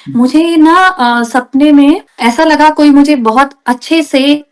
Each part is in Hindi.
मुझे ना सपने में ऐसा लगा कोई मुझे बहुत अच्छे से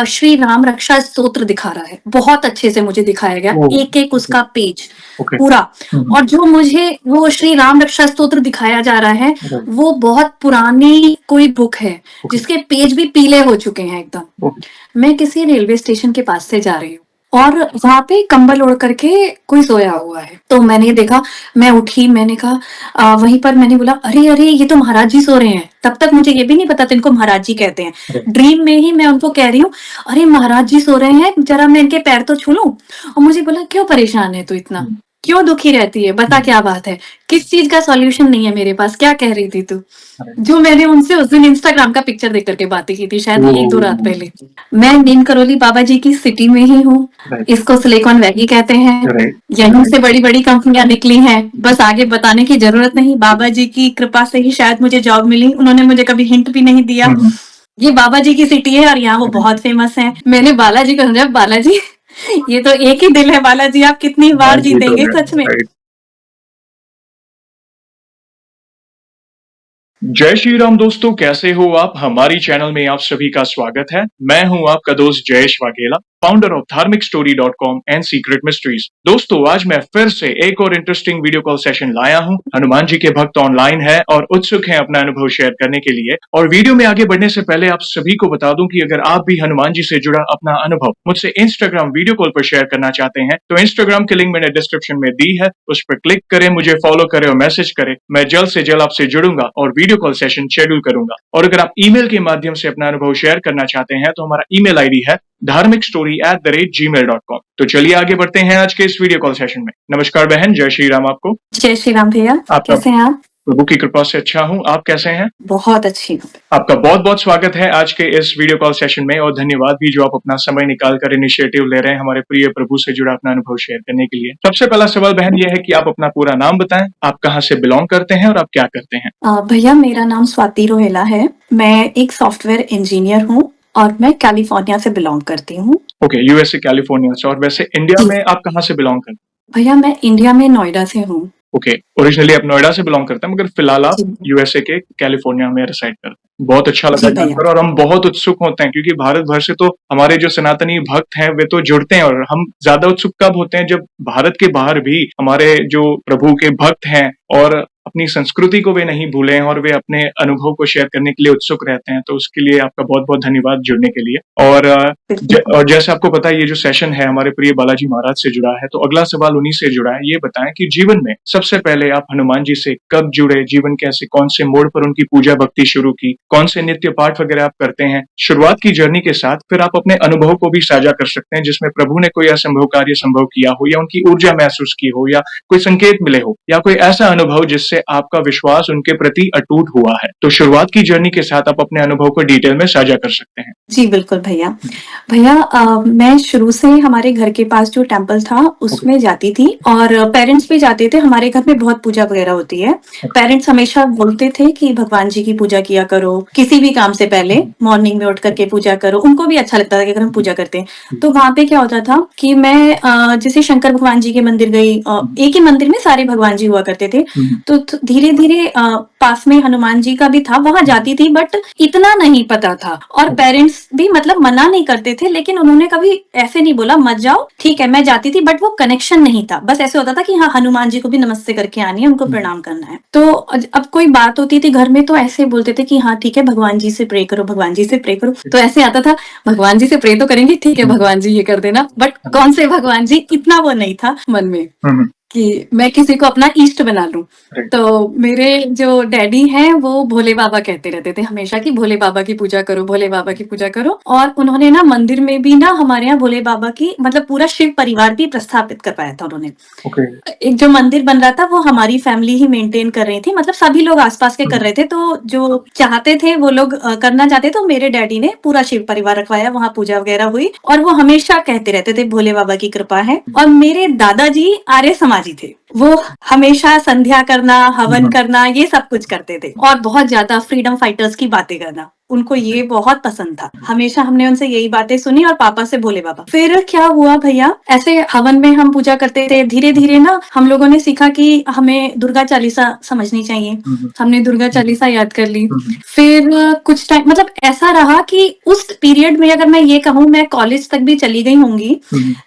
श्री राम रक्षा स्तोत्र दिखा रहा है। बहुत अच्छे से मुझे दिखाया गया, ओह! एक-एक ओके, उसका पेज ओके। पूरा। हुँ, हुँ। और जो मुझे वो श्री राम रक्षा स्तोत्र दिखाया जा रहा है, राइट, वो बहुत पुरानी कोई बुक है, ओके, जिसके पेज भी पीले हो चुके हैं एकदम। ओके, मैं किसी रेलवे स्टेशन के पास से जा रही हूँ और वहां पे कंबल ओढ़ करके कोई सोया हुआ है। तो मैंने देखा, मैं उठी, मैंने कहा वहीं पर मैंने बोला, अरे अरे ये तो महाराज जी सो रहे हैं। तब तक मुझे ये भी नहीं पता था इनको महाराज जी कहते हैं। राइट। ड्रीम में ही मैं उनको कह रही हूँ, अरे महाराज जी सो रहे हैं, जरा मैं इनके पैर तो छू लूं। और मुझे बोला, क्यों परेशान है तू इतना, हुँ, क्यों दुखी रहती है, बता हुँ, क्या बात है, किस चीज का सॉल्यूशन नहीं है मेरे पास, क्या कह रही थी तू। राइट। जो मैंने उनसे उस दिन इंस्टाग्राम का पिक्चर देख करके बातें की थी, शायद 1-2 रात ओह! पहले। मैं नीम करोली बाबा जी की सिटी में ही हूँ। राइट, इसको सिलिकॉन वैली कहते हैं। राइट। यहीं से बड़ी-बड़ी कंपनियाँ निकली हैं। बस आगे बताने की ज़रूरत नहीं, बाबा जी की कृपा से ही शायद मुझे जॉब मिली। उन्होंने मुझे कभी हिंट भी नहीं दिया। हुँ, हुँ, ये बाबा जी की सिटी है और यहाँ वो राइट। बहुत फेमस हैं। मैंने बालाजी को समझा, बालाजी ये तो एक ही दिल है बालाजी, आप कितनी हाँ, बार ये तो जीतेंगे है, सच में? राइट। जय श्री राम दोस्तों, कैसे हो आप? हमारी चैनल में आप सभी का स्वागत है। मैं हूं आपका दोस्त जयेश वाघेला, फाउंडर ऑफ धार्मिकस्टोरी.com एंड सीक्रेट मिस्ट्रीज। दोस्तों, आज मैं फिर से एक और इंटरेस्टिंग वीडियो कॉल सेशन लाया हूं। हनुमान जी के भक्त ऑनलाइन है और उत्सुक हैं अपना अनुभव शेयर करने के लिए। और वीडियो में आगे बढ़ने से पहले आप सभी को बता दूं कि अगर आप भी हनुमान जी से जुड़ा अपना अनुभव मुझसे इंस्टाग्राम वीडियो कॉल पर शेयर करना चाहते हैं, तो इंस्टाग्राम की लिंक मैंने डिस्क्रिप्शन में दी है, उस पर क्लिक करें, मुझे फॉलो करें और मैसेज करें। मैं जल्द से जल्द आपसे जुड़ूंगा और वीडियो कॉल सेशन शेड्यूल करूंगा। और अगर आप ईमेल के माध्यम से अपना अनुभव शेयर करना चाहते हैं, तो हमारा ईमेल आईडी है dharmikstory@gmail.com। तो चलिए आगे बढ़ते हैं आज के इस वीडियो कॉल सेशन में। नमस्कार बहन, जय श्री राम आपको। जय श्री राम भैया, आपका कैसे हैं आप? प्रभु की कृपा से अच्छा हूँ, आप कैसे हैं? बहुत अच्छी हूँ। आपका बहुत बहुत स्वागत है आज के इस वीडियो कॉल सेशन में और धन्यवाद भी जो आप अपना समय निकाल कर इनिशिएटिव ले रहे हैं हमारे प्रिय प्रभु से जुड़ा अपना अनुभव शेयर करने के लिए। सबसे पहला सवाल बहन ये है कि आप अपना पूरा नाम बताएं, आप कहाँ से बिलोंग करते हैं और आप क्या करते हैं? भैया मेरा नाम स्वाति रोहेला है। मैं एक सॉफ्टवेयर इंजीनियर हूँ और मैं कैलिफोर्निया से बिलोंग करती हूँ। ओके, यूएसए कैलिफोर्निया से। और वैसे इंडिया जी। में आप कहाँ से बिलोंग करते भैया मैं इंडिया में नोएडा से हूँ। हैं? ओके, ओरिजिनली आप नोएडा से बिलोंग करते हैं मगर फिलहाल आप जी। यूएसए के कैलिफोर्निया में रिसाइड करते हैं। बहुत अच्छा लगा जी भैया। जानकर और हम बहुत उत्सुक होते हैं क्योंकि भारत भर से तो हमारे जो सनातनी भक्त हैं वे तो जुड़ते हैं और हम ज्यादा उत्सुक कब होते हैं जब भारत के बाहर भी हमारे जो प्रभु के भक्त हैं और अपनी संस्कृति को वे नहीं भूले हैं और वे अपने अनुभव को शेयर करने के लिए उत्सुक रहते हैं। तो उसके लिए आपका बहुत बहुत धन्यवाद जुड़ने के लिए। और और जैसे आपको पता है ये जो सेशन है हमारे प्रिय बालाजी महाराज से जुड़ा है, तो अगला सवाल उन्हीं से जुड़ा है। ये बताएं कि जीवन में सबसे पहले आप हनुमान जी से कब जुड़े, जीवन के ऐसे कौन से मोड़ पर उनकी पूजा भक्ति शुरू की, कौन से नित्य पाठ वगैरह आप करते हैं? शुरुआत की जर्नी के साथ फिर आप अपने अनुभव को भी साझा कर सकते हैं जिसमें प्रभु ने कोई असंभव कार्य संभव किया हो या उनकी ऊर्जा महसूस की हो या कोई संकेत मिले हो या कोई ऐसा अनुभव जिससे आपका विश्वास उनके प्रति अटूट हुआ है। तो शुरुआत की जर्नी के साथ आप अपने अनुभव को डिटेल में साझा कर सकते हैं। जी, बिल्कुल भैया। भैया मैं शुरू से हमारे घर के पास जो टेम्पल था ओके, उसमें जाती थी और पेरेंट्स भी जाते थे। हमारे घर में बहुत पूजा वगैरह होती है। पेरेंट्स हमेशा बोलते थे कि भगवान जी की पूजा किया करो, किसी भी काम से पहले मॉर्निंग में उठ करके पूजा करो। उनको भी अच्छा लगता था कि अगर हम पूजा करते हैं। तो वहाँ पे क्या होता था कि मैं जैसे शंकर भगवान जी के मंदिर गई, एक ही मंदिर में सारे भगवान जी हुआ करते थे। तो धीरे-धीरे पास में हनुमान जी का भी था, वहाँ जाती थी बट इतना नहीं पता था। और पेरेंट्स भी मतलब मना नहीं करते थे, लेकिन उन्होंने कभी ऐसे नहीं बोला मत जाओ, ठीक है मैं जाती थी, बट वो कनेक्शन नहीं था। बस ऐसे होता था कि हाँ हनुमान जी को भी नमस्ते करके आनी है, उनको प्रणाम करना है। तो अब कोई बात होती थी घर में तो ऐसे बोलते थे कि हाँ ठीक है भगवान जी से प्रे करो, भगवान जी से प्रे करो। तो ऐसे आता था, भगवान जी से प्रे तो करेंगे, ठीक है भगवान जी ये कर देना, बट कौन से भगवान जी, इतना वो नहीं था मन में कि मैं किसी को अपना इष्ट बना लूं। तो मेरे जो डैडी हैं वो भोले बाबा कहते रहते थे हमेशा कि भोले बाबा की पूजा करो, भोले बाबा की पूजा करो। और उन्होंने ना मंदिर में भी ना हमारे यहाँ भोले बाबा की मतलब पूरा शिव परिवार भी प्रस्थापित करवाया था उन्होंने। ओके, एक जो मंदिर बन रहा था वो हमारी फैमिली ही मेंटेन कर रही थी, मतलब सभी लोग आसपास के कर रहे थे। तो जो चाहते थे वो लोग करना चाहते, तो मेरे डैडी ने पूरा शिव परिवार रखवाया, वहाँ पूजा वगैरह हुई और वो हमेशा कहते रहते थे भोले बाबा की कृपा है। और मेरे दादाजी आर्य समाजी थे, वो हमेशा संध्या करना, हवन करना, ये सब कुछ करते थे और बहुत ज्यादा फ्रीडम फाइटर्स की बातें करना। उनको ये बहुत पसंद था। हमेशा हमने उनसे यही बातें सुनी और पापा से भोले बाबा। फिर क्या हुआ भैया, ऐसे हवन में हम पूजा करते थे, धीरे-धीरे ना हम लोगों ने सीखा कि हमें दुर्गा चालीसा समझनी चाहिए। हमने दुर्गा चालीसा याद कर ली। फिर कुछ टाइम मतलब ऐसा रहा कि उस पीरियड में अगर मैं ये कहूँ, मैं कॉलेज तक भी चली गई होंगी,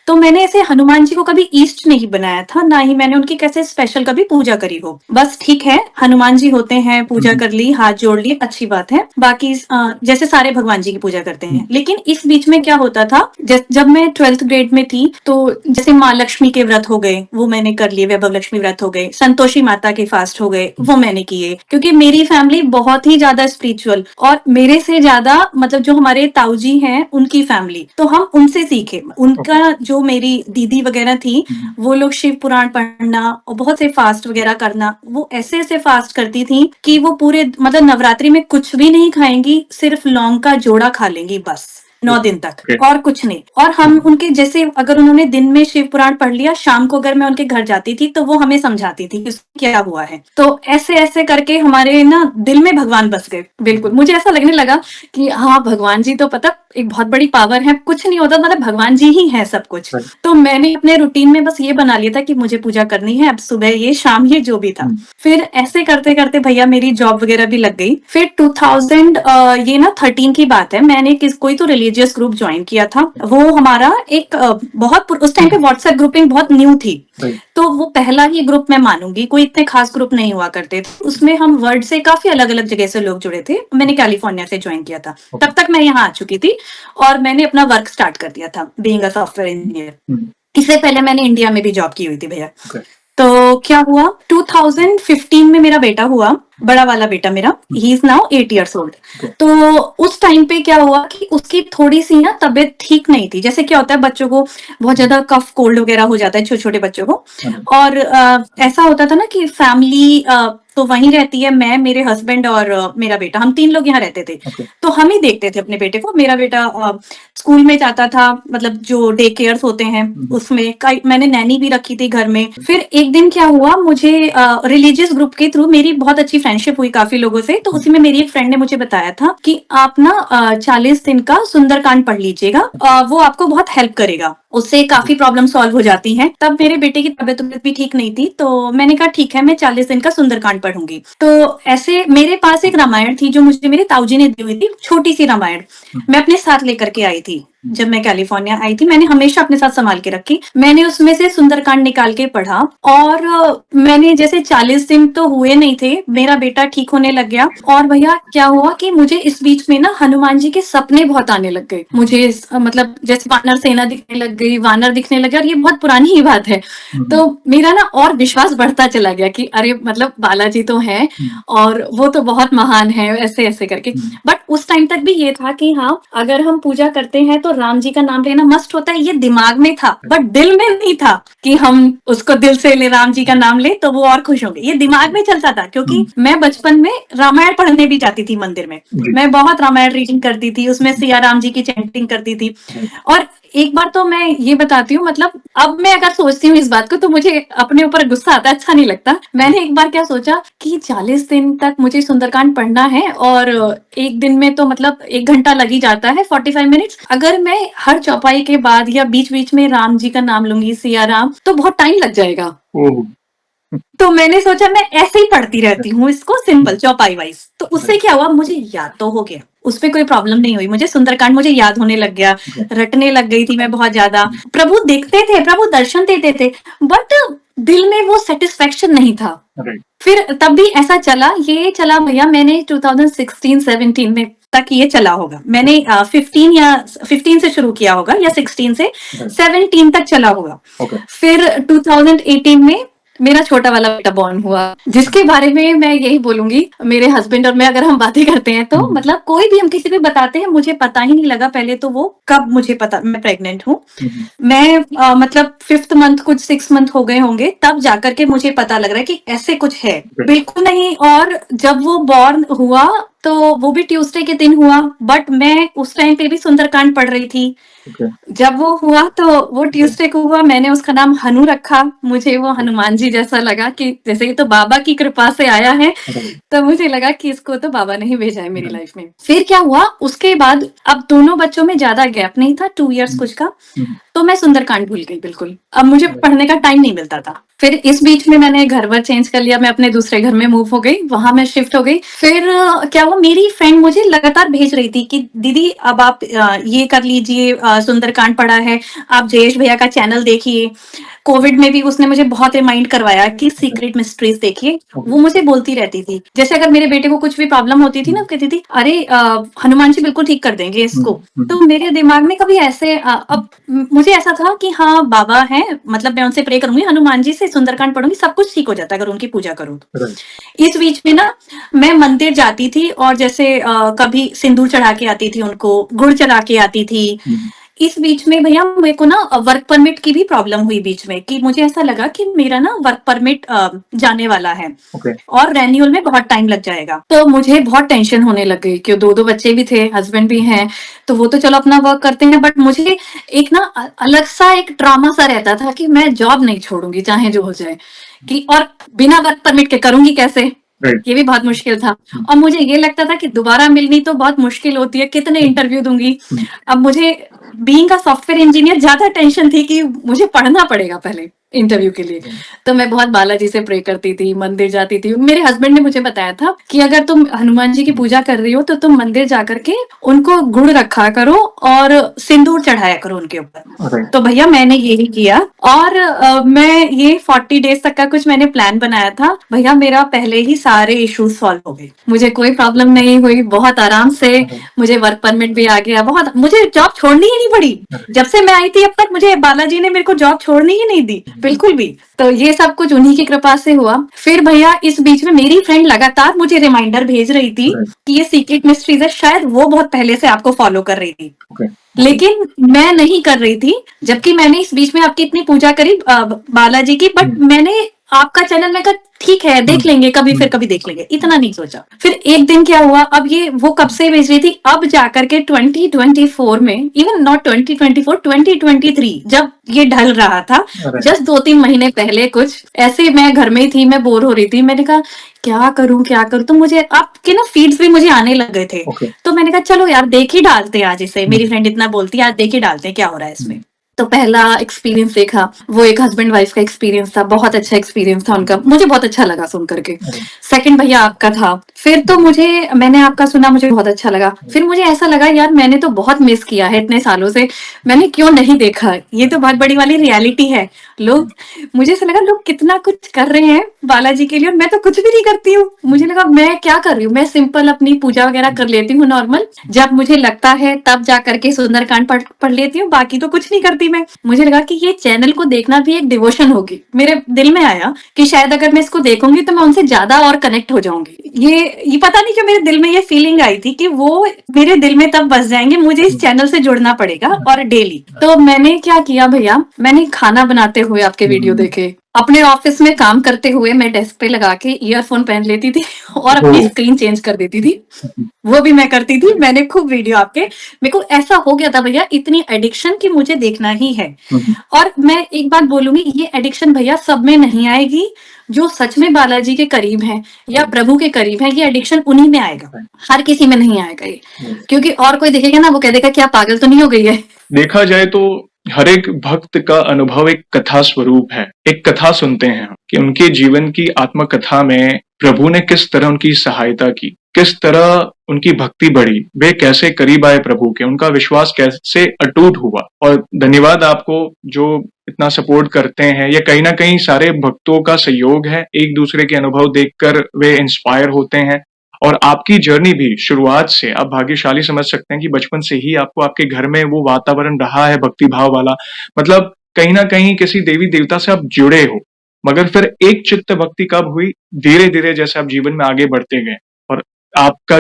तो मैंने ऐसे हनुमान जी को कभी ईष्ट नहीं बनाया था, ना ही मैंने उनकी कैसे स्पेशल कभी पूजा करी हो। बस ठीक है, हनुमान जी होते हैं, पूजा कर ली, हाथ जोड़ ली, अच्छी बात है। बाकी जैसे सारे भगवान जी की पूजा करते हैं। लेकिन इस बीच में क्या होता था, जब मैं 12th ग्रेड में थी, तो जैसे माँ लक्ष्मी के व्रत हो गए, वो मैंने कर लिए, वैभव लक्ष्मी व्रत हो गए, संतोषी माता के फास्ट हो गए, वो मैंने किए। क्योंकि मेरी फैमिली बहुत ही ज्यादा स्पिरिचुअल, और मेरे से ज्यादा मतलब जो हमारे ताऊ जी हैं उनकी फैमिली, तो हम उनसे सीखे। उनका जो मेरी दीदी वगैरह थी, वो लोग शिव पुराण पढ़ना और बहुत से फास्ट वगैरह करना, वो ऐसे ऐसे फास्ट करती थी कि वो पूरे मतलब नवरात्रि में कुछ भी नहीं खाएंगी, सिर्फ लौंग का जोड़ा खा लेंगी बस 9 दिन तक, और कुछ नहीं। और हम उनके जैसे अगर उन्होंने दिन में शिव पुराण पढ़ लिया, शाम को अगर मैं उनके घर जाती थी तो वो हमें समझाती थी कि क्या हुआ है। तो ऐसे ऐसे करके हमारे ना दिल में भगवान बस गए। बिल्कुल मुझे ऐसा लगने लगा कि हाँ, भगवान जी तो पता एक बहुत बड़ी पावर है, कुछ नहीं होता मतलब भगवान जी ही है सब कुछ। तो मैंने अपने रूटीन में बस ये बना लिया था कि मुझे पूजा करनी है, अब सुबह ये शाम ये जो भी था। फिर ऐसे करते करते भैया मेरी जॉब वगैरह भी लग गई। फिर 2000 ये ना 13 की बात है, मैंने कोई तो रिलीजियस ग्रुप ज्वाइन किया था। वो हमारा एक बहुत उस टाइम पे व्हाट्सएप ग्रुपिंग बहुत न्यू थी, तो वो पहला ही ग्रुप मैं मानूंगी, कोई इतने खास ग्रुप नहीं हुआ करते थे। उसमें हम वर्ल्ड से काफी अलग अलग जगह से लोग जुड़े थे। मैंने कैलिफोर्निया से ज्वाइन किया था, तब तक मैं यहाँ आ चुकी थी और मैंने अपना वर्क स्टार्ट कर दिया था, बीइंग अ सॉफ्टवेयर इंजीनियर। इससे पहले मैंने इंडिया में भी जॉब की हुई थी भैया। तो क्या हुआ, 2015 में मेरा बेटा हुआ, बड़ा वाला बेटा मेरा, he is now 8 years old। तो उस टाइम पे क्या हुआ कि उसकी थोड़ी सी ना तबीयत ठीक नहीं थी। जैसे क्या होता है, बच्चों को बहुत ज्यादा कफ कोल्ड वगैरह हो जाता है, छोटे छोटे बच्चों को। और ऐसा होता था ना कि फैमिली तो वहीं रहती है, मैं, मेरे हस्बैंड और मेरा बेटा, हम 3 लोग यहाँ रहते थे। तो हम ही देखते थे अपने बेटे को। मेरा बेटा स्कूल में जाता था, मतलब जो डे केयर्स होते हैं उसमें, मैंने नैनी भी रखी थी घर में। फिर एक दिन क्या हुआ, मुझे रिलीजियस ग्रुप के थ्रू मेरी बहुत अच्छी फ्रेंडशिप हुई काफी लोगों से। तो उसी में मेरी एक फ्रेंड ने मुझे बताया था कि आप ना 40 दिन का सुंदरकांड पढ़ लीजिएगा, वो आपको बहुत हेल्प करेगा, उससे काफी प्रॉब्लम सॉल्व हो जाती हैं। तब मेरे बेटे की तबीयत भी ठीक नहीं थी, तो मैंने कहा ठीक है, मैं 40 दिन का सुंदरकांड पढ़ूंगी। तो ऐसे मेरे पास एक रामायण थी जो मुझे मेरे ताऊजी ने दी हुई थी, छोटी सी रामायण, मैं अपने साथ लेकर के आई थी। जब मैं कैलिफोर्निया आई थी, मैंने हमेशा अपने साथ संभाल के रखी। मैंने उसमें से सुंदरकांड निकाल के पढ़ा, और मैंने जैसे 40 दिन तो हुए नहीं थे, मेरा बेटा ठीक होने लग गया। और भैया क्या हुआ कि मुझे इस बीच में ना हनुमान जी के सपने बहुत आने लग गए। मुझे मतलब जैसे वानर सेना दिखने लग गई, वानर दिखने लगे, और ये बहुत पुरानी ही बात है। तो मेरा ना और विश्वास बढ़ता चला गया कि अरे मतलब बालाजी तो है और वो तो बहुत महान है, ऐसे ऐसे करके। बट उस टाइम तक भी ये था कि हाँ, अगर हम पूजा करते हैं तो राम जी का नाम लेना मस्ट होता है, ये दिमाग में था, बट दिल में नहीं था कि हम उसको दिल से ले, राम जी का नाम ले तो वो और खुश होंगे, ये दिमाग में चलता था। क्योंकि मैं बचपन में रामायण पढ़ने भी जाती थी मंदिर में, मैं बहुत रामायण रीडिंग करती थी, उसमें सिया राम जी की चैंटिंग करती थी। और एक बार तो मैं ये बताती हूँ, मतलब अब मैं अगर सोचती हूँ इस बात को तो मुझे अपने ऊपर गुस्सा आता है, अच्छा नहीं लगता। मैंने एक बार क्या सोचा कि 40 दिन तक मुझे सुंदरकांड पढ़ना है, और एक दिन में तो मतलब 1 घंटा लग ही जाता है, 45 मिनट्स। अगर मैं हर चौपाई के बाद या बीच बीच में राम जी का नाम लूंगी, सिया राम, तो बहुत टाइम लग जाएगा। तो मैंने सोचा मैं ऐसे ही पढ़ती रहती हूँ इसको, सिंपल चौपाई वाइज। तो उससे क्या हुआ, मुझे याद तो हो गया, उस पर कोई प्रॉब्लम नहीं हुई। मुझे सुंदरकांड मुझे याद होने लग गया, रटने लग गई थी मैं बहुत ज्यादा। प्रभु दिखते थे, प्रभु दर्शन देते थे, बट दिल में वो सेटिस्फेक्शन नहीं था। फिर तब भी ऐसा चला, ये चला भैया, मैंने 2016-17 में तक ये चला होगा। मैंने 15 से शुरू किया होगा, या 16 से 17 तक चला होगा। फिर 2018 में मेरा छोटा वाला बेटा बॉर्न हुआ, जिसके बारे में मैं यही बोलूंगी, मेरे हस्बैंड और मैं अगर हम बातें करते हैं तो मतलब कोई भी हम किसी को बताते हैं, मुझे पता ही नहीं लगा पहले तो वो कब मुझे पता मैं प्रेग्नेंट हूँ। मैं मतलब 5th मंथ, कुछ 6 मंथ हो गए होंगे, तब जाकर के मुझे पता लग रहा है कि ऐसे कुछ है, बिल्कुल नहीं। और जब वो बॉर्न हुआ तो वो भी ट्यूसडे के दिन हुआ, बट मैं उस टाइम पे भी सुंदरकांड पढ़ रही थी। ओके, जब वो हुआ तो वो ट्यूसडे को हुआ, मैंने उसका नाम हनु रखा। मुझे वो हनुमान जी जैसा लगा कि जैसे ये तो बाबा की कृपा से आया है, राइट, तो मुझे लगा कि इसको तो बाबा ने ही भेजा है मेरी राइट, लाइफ में। फिर क्या हुआ उसके बाद, अब दोनों बच्चों में ज्यादा गैप नहीं था, 2 इयर्स हुँ, कुछ का। हुँ, तो मैं सुंदरकांड भूल गई बिल्कुल। अब मुझे राइट, पढ़ने का टाइम नहीं मिलता था। फिर इस बीच में मैंने घर-वर चेंज कर लिया, मैं अपने दूसरे घर में मूव हो गई, वहाँ मैं शिफ्ट हो गई। फिर क्या हुआ, मेरी फ्रेंड मुझे लगातार भेज रही थी कि दीदी अब आप ये कर लीजिए, सुंदरकांड पढ़ा है, आप जयेश भैया का चैनल देखिए। कोविड में भी उसने मुझे बहुत रिमाइंड करवाया कि ओके, सीक्रेट मिस्ट्रीज देखिए। ओके, वो मुझे बोलती रहती थी। जैसे अगर मेरे बेटे को कुछ भी प्रॉब्लम होती थी हुँ, ना, कहती थी, "अरे हनुमान जी बिल्कुल ठीक कर देंगे हुँ, इसको।" हुँ, तो मेरे दिमाग में कभी ऐसे हुँ, अब मुझे ऐसा था कि हाँ, बाबा हैं, मतलब मैं उनसे प्रे करूँगी, हनुमान जी से सुंदरकांड पढ़ूँगी, सब कुछ ठीक हो जाता है अगर उनकी पूजा करो तो। राइट, इस बीच में ना मैं मंदिर जाती थी और जैसे कभी सिंदूर चढ़ा के आती थी उनको, गुड़ चढ़ा के आती थी। हुँ, इस बीच में भैया मेरे को ना वर्क परमिट की भी प्रॉब्लम हुई बीच में, कि मुझे ऐसा लगा कि मेरा ना वर्क परमिट जाने वाला है ओके, और रेन्यूअल में बहुत टाइम लग जाएगा। तो मुझे बहुत टेंशन होने लग गई कि 2-2 बच्चे भी थे, हस्बैंड भी हैं, तो वो तो चलो अपना वर्क करते हैं, बट मुझे एक ना अलग सा एक ट्रॉमा सा रहता था कि मैं जॉब नहीं छोड़ूँगी चाहे जो हो जाए, कि और बिना वर्क परमिट के करूँगी कैसे? राइट, ये भी बहुत मुश्किल था। हुँ, और मुझे ये लगता था कि दोबारा मिलनी तो बहुत मुश्किल होती है, कितने हुँ, इंटरव्यू दूँगी। हुँ, अब मुझे बीइंग अ सॉफ्टवेयर इंजीनियर ज़्यादा टेंशन थी कि मुझे पढ़ना पड़ेगा पहले इंटरव्यू के लिए। राइट, तो मैं बहुत बालाजी से प्रे करती थी, मंदिर जाती थी। मेरे हस्बैंड ने मुझे बताया था कि अगर तुम हनुमान जी की हुँ, पूजा कर रही हो तो तुम मंदिर जाकर के उनको गुड़ रखा करो और सिंदूर चढ़ाया करो उनके ऊपर। राइट, तो भैया मैंने यही किया और मैं ये 40 डेज तक का कुछ मैंने प्लान बनाया था। भैया मेरा पहले ही सारे इश्यूज सॉल्व हो गए। मुझे कोई प्रॉब्लम नहीं हुई, बहुत आराम से राइट, मुझे वर्क परमिट भी आ गया। बहुत मुझे जॉब छोड़नी ही नहीं पड़ी। राइट, जब से मैं आई थी अब तक मुझे बालाजी ने मेरे को जॉब छोड़नी ही नहीं दी, हुँ, बिल्कुल भी। तो ये सब कुछ उन्हीं की कृपा से हुआ। फिर भैया इस बीच में मेरी फ्रेंड लगातार मुझे रिमाइंडर भेज रही थी राइट, कि ये सीक्रेट मिस्ट्रीज है, शायद वो बहुत पहले से आपको फॉलो कर रही थी। ओके, ओके, लेकिन मैं नहीं कर रही थी, जबकि मैंने इस बीच में आपकी इतनी पूजा करी बालाजी की, बट हुँ, मैंने आपका चैनल मैं कहा ठीक है हुँ, देख लेंगे कभी, हुँ, फिर कभी देख लेंगे, हुँ, इतना नहीं सोचा। फिर एक दिन क्या हुआ, अब ये वो कब हुँ, से भेज रही थी, अब जाकर के 2024 में, इवन नॉट 2024, 2023 जब ये ढल रहा था, राइट, जस्ट 2-3 महीने पहले कुछ ऐसे मैं घर में ही थी, मैं बोर हो रही थी, मैंने कहा क्या करूं, तो मुझे आपके ना फीड्स भी मुझे आने लग गए थे। ओके, तो मैंने कहा चलो यार देख ही डालते हैं आज इसे, हुँ, मेरी फ्रेंड इतना बोलती है, आज देख ही डालते हैं क्या हो रहा है हुँ, इसमें। तो पहला एक्सपीरियंस देखा, वो एक हस्बैंड वाइफ का एक्सपीरियंस था, बहुत अच्छा एक्सपीरियंस था उनका, मुझे बहुत अच्छा लगा सुन करके। राइट, सेकंड भैया आपका था। फिर तो मुझे, मैंने आपका सुना, मुझे बहुत अच्छा लगा। राइट, फिर मुझे ऐसा लगा यार मैंने तो बहुत मिस किया है इतने सालों से, मैंने क्यों नहीं देखा, ये तो बहुत बड़ी वाली रियलिटी है। लोग, मुझे ऐसा लगा लोग कितना कुछ कर रहे हैं बालाजी के लिए और मैं तो कुछ भी नहीं करती हूँ। मुझे लगा मैं क्या कर रही हूँ, मैं सिंपल अपनी पूजा वगैरह कर लेती हूँ नॉर्मल, जब मुझे लगता है तब जा करके सुंदरकांड पढ़ लेती हूँ, बाकी तो कुछ नहीं करती मैं। मुझे लगा कि ये चैनल को देखना भी एक डिवोशन होगी। मेरे दिल में आया कि शायद अगर मैं इसको देखूंगी तो मैं उनसे ज्यादा और कनेक्ट हो जाऊंगी। ये पता नहीं क्यों मेरे दिल में ये फीलिंग आई थी कि वो मेरे दिल में तब बस जाएंगे, मुझे इस हुँ, चैनल से जुड़ना पड़ेगा राइट, और डेली। तो मैंने क्या किया भैया, मैंने खाना बनाते हुए आपके वीडियो हुँ, देखे, अपने ऑफिस में काम करते हुए मैं डेस्क पे लगा के ईयरफोन पहन लेती थी और अपनी ओह! स्क्रीन चेंज कर देती थी। हुँ, वो भी मैं करती थी, मैंने खूब वीडियो आपके, मेरे को ऐसा हो गया था भैया, इतनी एडिक्शन कि मुझे देखना ही है। हुँ, हुँ, और मैं एक बात बोलूंगी, ये एडिक्शन भैया सब में नहीं आएगी, जो सच में बालाजी के करीब हैं या राइट, प्रभु के करीब हैं, ये एडिक्शन उन्हीं में आएगा, राइट, हर किसी में नहीं आएगा ये। राइट। क्योंकि और कोई देखेगा ना, वो कह देगा क्या पागल तो नहीं हो गई है। देखा जाए तो हर एक भक्त का अनुभव एक कथा स्वरूप है। एक कथा सुनते हैं हम कि उनके जीवन की आत्मकथा में प्रभु ने किस तरह उनकी सहायता की, किस तरह उनकी भक्ति बढ़ी, वे कैसे करीब आए प्रभु के, उनका विश्वास कैसे अटूट हुआ। और धन्यवाद आपको जो इतना सपोर्ट करते हैं। ये कहीं ना कहीं सारे भक्तों का सहयोग है, एक दूसरे के अनुभव देखकर वे इंस्पायर होते हैं। और आपकी जर्नी भी शुरुआत से आप भाग्यशाली समझ सकते हैं कि बचपन से ही आपको आपके घर में वो वातावरण रहा है भक्ति भाव वाला। मतलब कहीं न कहीं किसी देवी-देवता से आप जुड़े हो। मगर फिर एक चित्त भक्ति कब हुई? धीरे-धीरे जैसे आप जीवन में आगे बढ़ते गए और आपका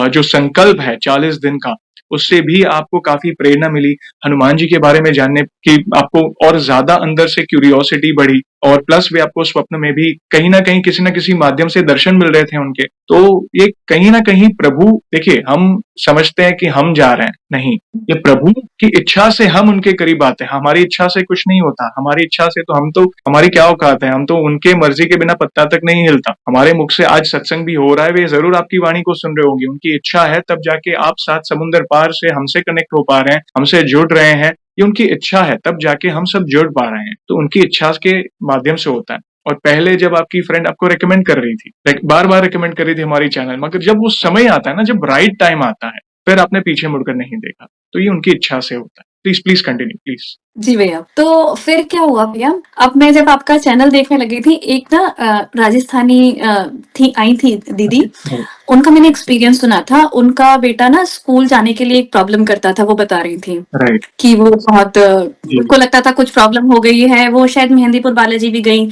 जो संकल्प है 40 दिन का, उससे भी आपको काफ़ी प्रेरणा मिली। हनुमान जी के बारे में जानने की आपको और ज़्यादा अंदर से क्यूरियोसिटी बढ़ी और प्लस वे आपको स्वप्न में भी कहीं न किसी माध्यम से दर्शन मिल रहे थे उनके। तो ये कहीं न कहीं प्रभु, देखिए हम समझते हैं कि हम जा रहे हैं, नहीं, ये प्रभु की इच्छा से हम उनके करीब आते हैं, हमारी इच्छा से कुछ नहीं होता, हमारी इच्छा से तो हमारी क्या औकात है, हम तो उनके मर्जी के बिना पत्ता तक नहीं हिलता। हमारे मुख से आज सत्संग भी हो रहा है, वे ज़रूर आपकी वाणी को सुन रहे होंगे, उनकी इच्छा है तब जाके आप 7 समुंदर पार से हमसे कनेक्ट हो पा रहे हैं, हमसे जुड़ रहे हैं, ये उनकी इच्छा है तब जाके हम सब जुड़ पा रहे हैं। तो उनकी इच्छा के माध्यम से होता है। और पहले जब आपकी फ्रेंड आपको रिकमेंड कर रही थी, बार-बार रिकमेंड कर रही थी हमारी चैनल, मगर जब वो समय आता है ना, जब राइट टाइम आता है, फिर आपने पीछे मुड़कर नहीं देखा। तो ये उनकी इच्छा से होता है। Please continue please. जी भैया, तो फिर क्या हुआ भैया, अब मैं जब आपका चैनल देखने लगी थी, एक ना राजस्थानी आई थी दीदी, उनका मैंने एक्सपीरियंस सुना था। उनका बेटा ना स्कूल जाने के लिए एक प्रॉब्लम करता था, वो बता रही थी राइट। कि वो बहुत उनको लगता था कुछ प्रॉब्लम हो गई है। वो शायद मेहंदीपुर बालाजी भी गई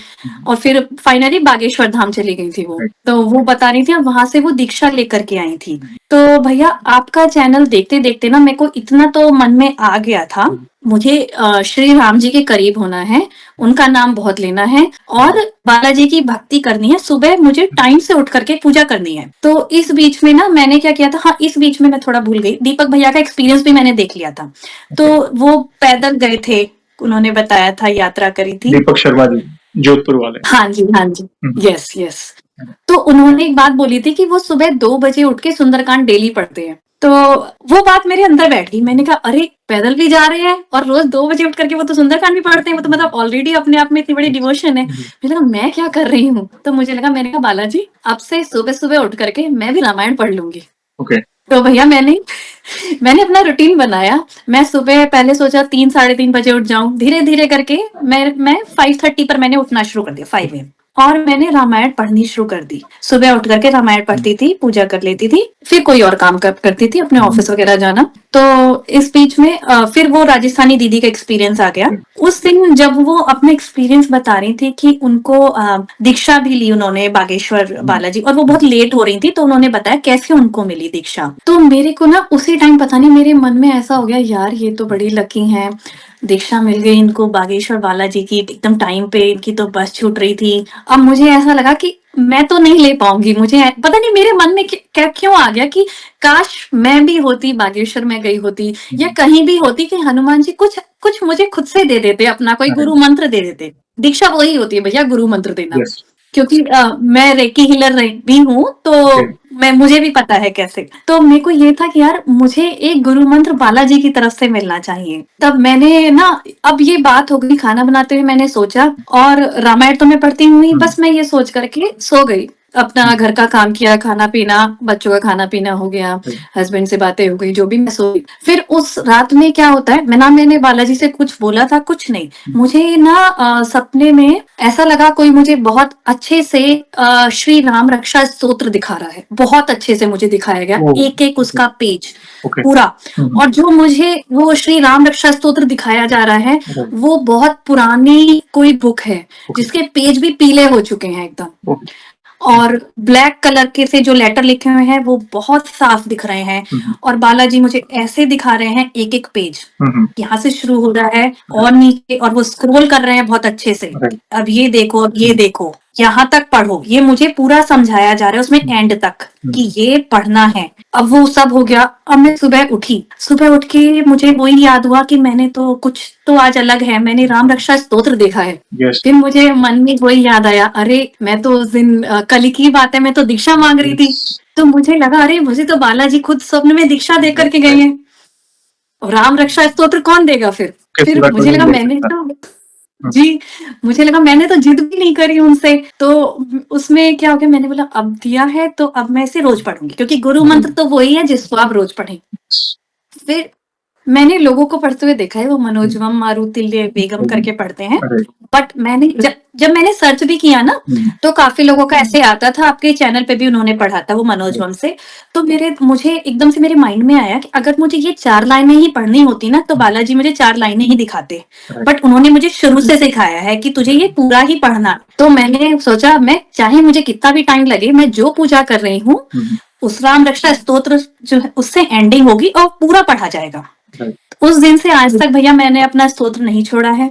और फिर फाइनली बागेश्वर धाम चली गई थी वो। तो वो बता रही थी और वहां से वो दीक्षा लेकर के आई थी। तो भैया आपका चैनल देखते देखते ना मेरे को इतना तो मन में आ गया था, मुझे श्री राम जी के करीब होना है, उनका नाम बहुत लेना है और बालाजी की भक्ति करनी है। सुबह मुझे टाइम से उठ करके पूजा करनी है। तो इस बीच में ना मैंने क्या किया था, हाँ इस बीच में मैं थोड़ा भूल गई, दीपक भैया का एक्सपीरियंस भी मैंने देख लिया था। तो वो पैदल गए थे, उन्होंने बताया था, यात्रा करी थी। दीपक शर्मा जी, जोधपुर वाले। हाँ जी, हाँ जी, यस यस। तो उन्होंने एक बात बोली थी कि वो सुबह 2 बजे उठ के सुंदरकांड डेली पढ़ते हैं। तो वो बात मेरे अंदर बैठ गई। मैंने कहा अरे पैदल भी जा रहे हैं और रोज 2 बजे उठ करके वो तो सुंदरकांड भी पढ़ते हैं, वो तो मतलब ऑलरेडी अपने आप में इतनी बड़ी डिवोशन है। मैंने कहा मैं क्या कर रही हूँ। तो मुझे लगा, मैंने कहा बालाजी अब से सुबह सुबह उठ करके मैं भी रामायण पढ़ लूंगी। ओके। तो भैया मैंने अपना रूटीन बनाया। मैं सुबह पहले सोचा 3 साढ़े 3 बजे उठ जाऊं, धीरे धीरे करके मैं 5:30 पर मैंने उठना शुरू कर दिया, 5 AM, और मैंने रामायण पढ़नी शुरू कर दी। सुबह उठ करके रामायण पढ़ती थी, पूजा कर लेती थी, फिर कोई और काम करती थी, अपने ऑफिस वगैरह जाना। तो इस बीच में फिर वो राजस्थानी दीदी का एक्सपीरियंस आ गया। उस दिन जब वो अपने एक्सपीरियंस बता रही थी कि उनको दीक्षा भी ली उन्होंने बागेश्वर बालाजी, और वो बहुत लेट हो रही थी, तो उन्होंने बताया कैसे उनको मिली दीक्षा। तो मेरे को ना उसी टाइम पता नहीं मेरे मन में ऐसा हो गया, यार ये तो बड़ी लकी हैं, दीक्षा मिल गई इनको बागेश्वर बालाजी की, एकदम टाइम पे। इनकी तो बस छूट रही थी। अब मुझे ऐसा लगा कि मैं तो नहीं ले पाऊंगी। मुझे पता नहीं मेरे मन में क्या क्यों आ गया कि काश मैं भी होती, बागेश्वर में गई होती या कहीं भी होती, कि हनुमान जी कुछ कुछ मुझे खुद से दे देते, अपना कोई गुरु मंत्र दे देते। दीक्षा वही होती है भैया, गुरु मंत्र देना। क्योंकि मैं रेकी हीलर भी हूँ, तो मुझे भी पता है कैसे। तो मेरे को ये था कि यार मुझे एक गुरु मंत्र बालाजी की तरफ से मिलना चाहिए। तब मैंने ना, अब ये बात हो गई, खाना बनाते हुए मैंने सोचा, और रामायण तो मैं पढ़ती हुई, बस मैं ये सोच करके सो गई। अपना घर का काम किया, खाना पीना, बच्चों का खाना पीना हो गया, हस्बैंड से बातें हो गई, जो भी, मैं सो गई। फिर उस रात में क्या होता है, मैंने बालाजी से कुछ बोला था, कुछ नहीं। मुझे ना सपने में ऐसा लगा कोई मुझे बहुत अच्छे से श्री राम रक्षा स्तोत्र दिखा रहा है। बहुत अच्छे से मुझे दिखाया गया, एक एक उसका पेज पूरा। और जो मुझे वो श्री राम रक्षा स्तोत्र दिखाया जा रहा है, वो बहुत पुरानी कोई बुक है, जिसके पेज भी पीले हो चुके हैं एकदम, और ब्लैक कलर के से जो लेटर लिखे हुए हैं वो बहुत साफ दिख रहे हैं। और बालाजी मुझे ऐसे दिखा रहे हैं, एक एक पेज यहाँ से शुरू हो रहा है और नीचे, और वो स्क्रॉल कर रहे हैं बहुत अच्छे से। अब ये देखो, अब ये देखो, यहाँ तक पढ़ो, ये मुझे पूरा समझाया जा रहा है उसमें एंड तक कि ये पढ़ना है। अब वो सब हो गया। अब मैं सुबह उठी, सुबह उठ के मुझे वही याद हुआ कि मैंने तो कुछ तो आज अलग है, मैंने राम रक्षा स्तोत्र देखा है। फिर मुझे मन में वही याद आया, अरे मैं तो उस दिन कल की बात है, मैं तो दीक्षा मांग रही थी। तो मुझे लगा, अरे मुझे तो बालाजी खुद स्वप्न में दीक्षा दे करके गए हैं, और राम रक्षा स्तोत्र कौन देगा। फिर मुझे लगा मैंने तो मुझे लगा मैंने तो जिद भी नहीं करी उनसे। तो उसमें क्या हो गया, मैंने बोला अब दिया है तो अब मैं इसे रोज पढ़ूंगी, क्योंकि गुरु मंत्र तो वही है जिसको आप रोज पढ़ें। फिर मैंने लोगों को पढ़ते हुए देखा है, वो मनोजवम मारुतिल्य बेगम करके पढ़ते हैं। बट मैंने जब मैंने सर्च भी किया ना, तो काफी लोगों का ऐसे आता था, आपके चैनल पे भी उन्होंने पढ़ा था वो मनोजवम से। तो मुझे एकदम से मेरे माइंड में आया कि अगर मुझे ये 4 लाइनें ही पढ़नी होती ना, तो बालाजी मुझे 4 लाइनें ही दिखाते। बट उन्होंने मुझे शुरू से सिखाया है कि तुझे ये पूरा ही पढ़ना। तो मैंने सोचा, मैं चाहे मुझे कितना भी टाइम लगे, मैं जो पूजा कर रही हूँ उस राम रक्षा स्तोत्र जो है उससे एंडिंग होगी और पूरा पढ़ा जाएगा। उस दिन से आज तक भैया मैंने अपना स्तोत्र नहीं छोड़ा है।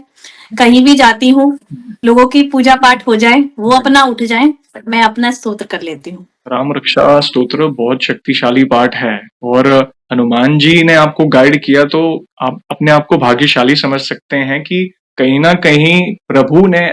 कहीं भी जाती हूँ, लोगों की पूजा पाठ हो जाए, वो अपना उठ जाए, मैं अपना स्तोत्र कर लेती हूँ। राम रक्षा स्तोत्र बहुत शक्तिशाली पाठ है और हनुमान जी ने आपको गाइड किया तो आप अपने आप को भाग्यशाली समझ सकते हैं कि कहीं ना कहीं प्रभु ने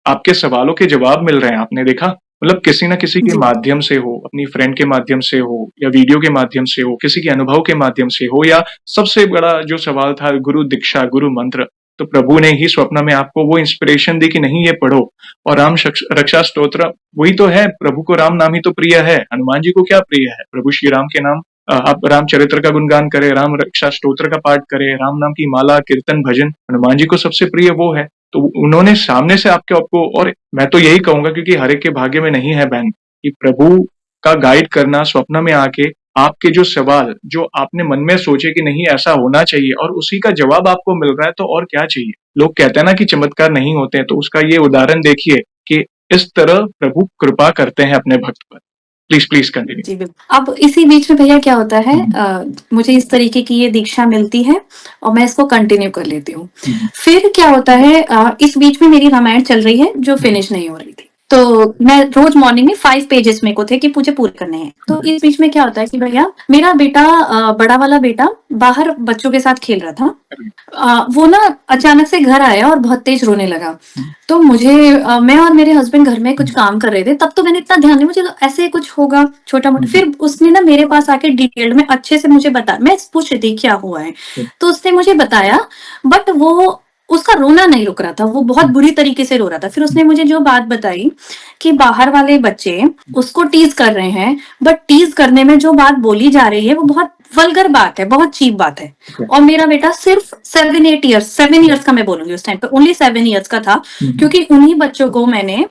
आपके सवालों के जवाब मिल रहे हैं। आपने देखा, मतलब किसी ना किसी के जी, माध्यम से हो, अपनी फ्रेंड के माध्यम से हो या वीडियो के माध्यम से हो, किसी के अनुभव के माध्यम से हो, या सबसे बड़ा जो सवाल था गुरु दीक्षा, गुरु मंत्र, तो प्रभु ने ही स्वप्न में आपको वो इंस्पिरेशन दी कि नहीं ये पढ़ो। और राम रक्षा स्तोत्र वही तो है, प्रभु को राम नाम ही तो प्रिय है। हनुमान जी को क्या प्रिय है? प्रभु श्री राम के नाम। आप रामचरित्र का गुणगान करें, राम रक्षा स्तोत्र का पाठ करें, राम नाम की माला, कीर्तन, भजन, हनुमान जी को सबसे प्रिय वो है। तो उन्होंने सामने से आपको, और मैं तो यही कहूंगा क्योंकि हर एक के भाग्य में नहीं है बहन, कि प्रभु का गाइड करना स्वप्न में आके आपके जो सवाल जो आपने मन में सोचे कि नहीं ऐसा होना चाहिए और उसी का जवाब आपको मिल रहा है, तो और क्या चाहिए। लोग कहते हैं ना कि चमत्कार नहीं होते हैं, तो उसका ये उदाहरण देखिए कि इस तरह प्रभु कृपा करते हैं अपने भक्त पर। Please please continue. जी, बिल्कुल। अब इसी बीच में भैया क्या होता है, मुझे इस तरीके की ये दीक्षा मिलती है और मैं इसको कंटिन्यू कर लेती हूँ। फिर क्या होता है, इस बीच में मेरी रामायण चल रही है जो फिनिश नहीं हो रही थी। तो मैं रोज मॉर्निंग में 5 पेजेस मेरे को थे कि मुझे पूरे करने हैं। तो इस बीच में क्या होता है कि भैया मेरा बेटा, बड़ा वाला बेटा बाहर बच्चों के साथ खेल रहा था। वो ना अचानक से घर आया और बहुत तेज रोने लगा। तो मुझे मैं और मेरे हस्बैंड घर में कुछ काम कर रहे थे, तब तो मैंने इतना ध्यान नहीं, मुझे ऐसे कुछ होगा छोटा मोटा। फिर उसने ना मेरे पास आके डिटेल्ड में अच्छे से मुझे बता, मैं पूछ रही थी क्या हुआ है, तो उसने मुझे बताया। बट वो उसका रोना नहीं रुक रहा था, वो बहुत बुरी तरीके से रो रहा था। फिर उसने मुझे जो बात बताई कि बाहर वाले बच्चे उसको टीज कर रहे हैं, बट टीज करने में जो बात बोली जा रही है वो बहुत वल्गर बात है, बहुत चीप बात है। और मेरा बेटा सिर्फ 7 इयर्स का मैं बोलूंगी, उस टाइम पे ओनली 7 इयर्स का था, क्योंकि उन्हीं बच्चों को मैंने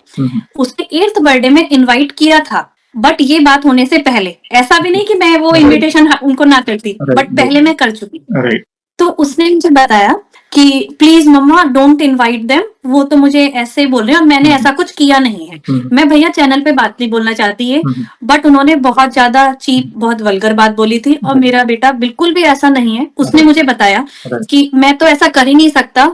उसके 8th बर्थडे में इनवाइट किया था। बट ये बात होने से पहले, ऐसा भी नहीं कि मैं वो इनविटेशन उनको ना करती, बट पहले मैं कर चुकी। तो उसने मुझे बताया कि please mama don't invite them, वो तो मुझे ऐसे बोल रहे हैं और मैंने ऐसा कुछ किया नहीं है। मैं भैया चैनल पे बात नहीं बोलना चाहती है, बट उन्होंने बहुत ज्यादा चीप, बहुत वल्गर बात बोली थी और मेरा बेटा बिल्कुल भी ऐसा नहीं है। उसने मुझे बताया कि मैं तो ऐसा कर ही नहीं सकता,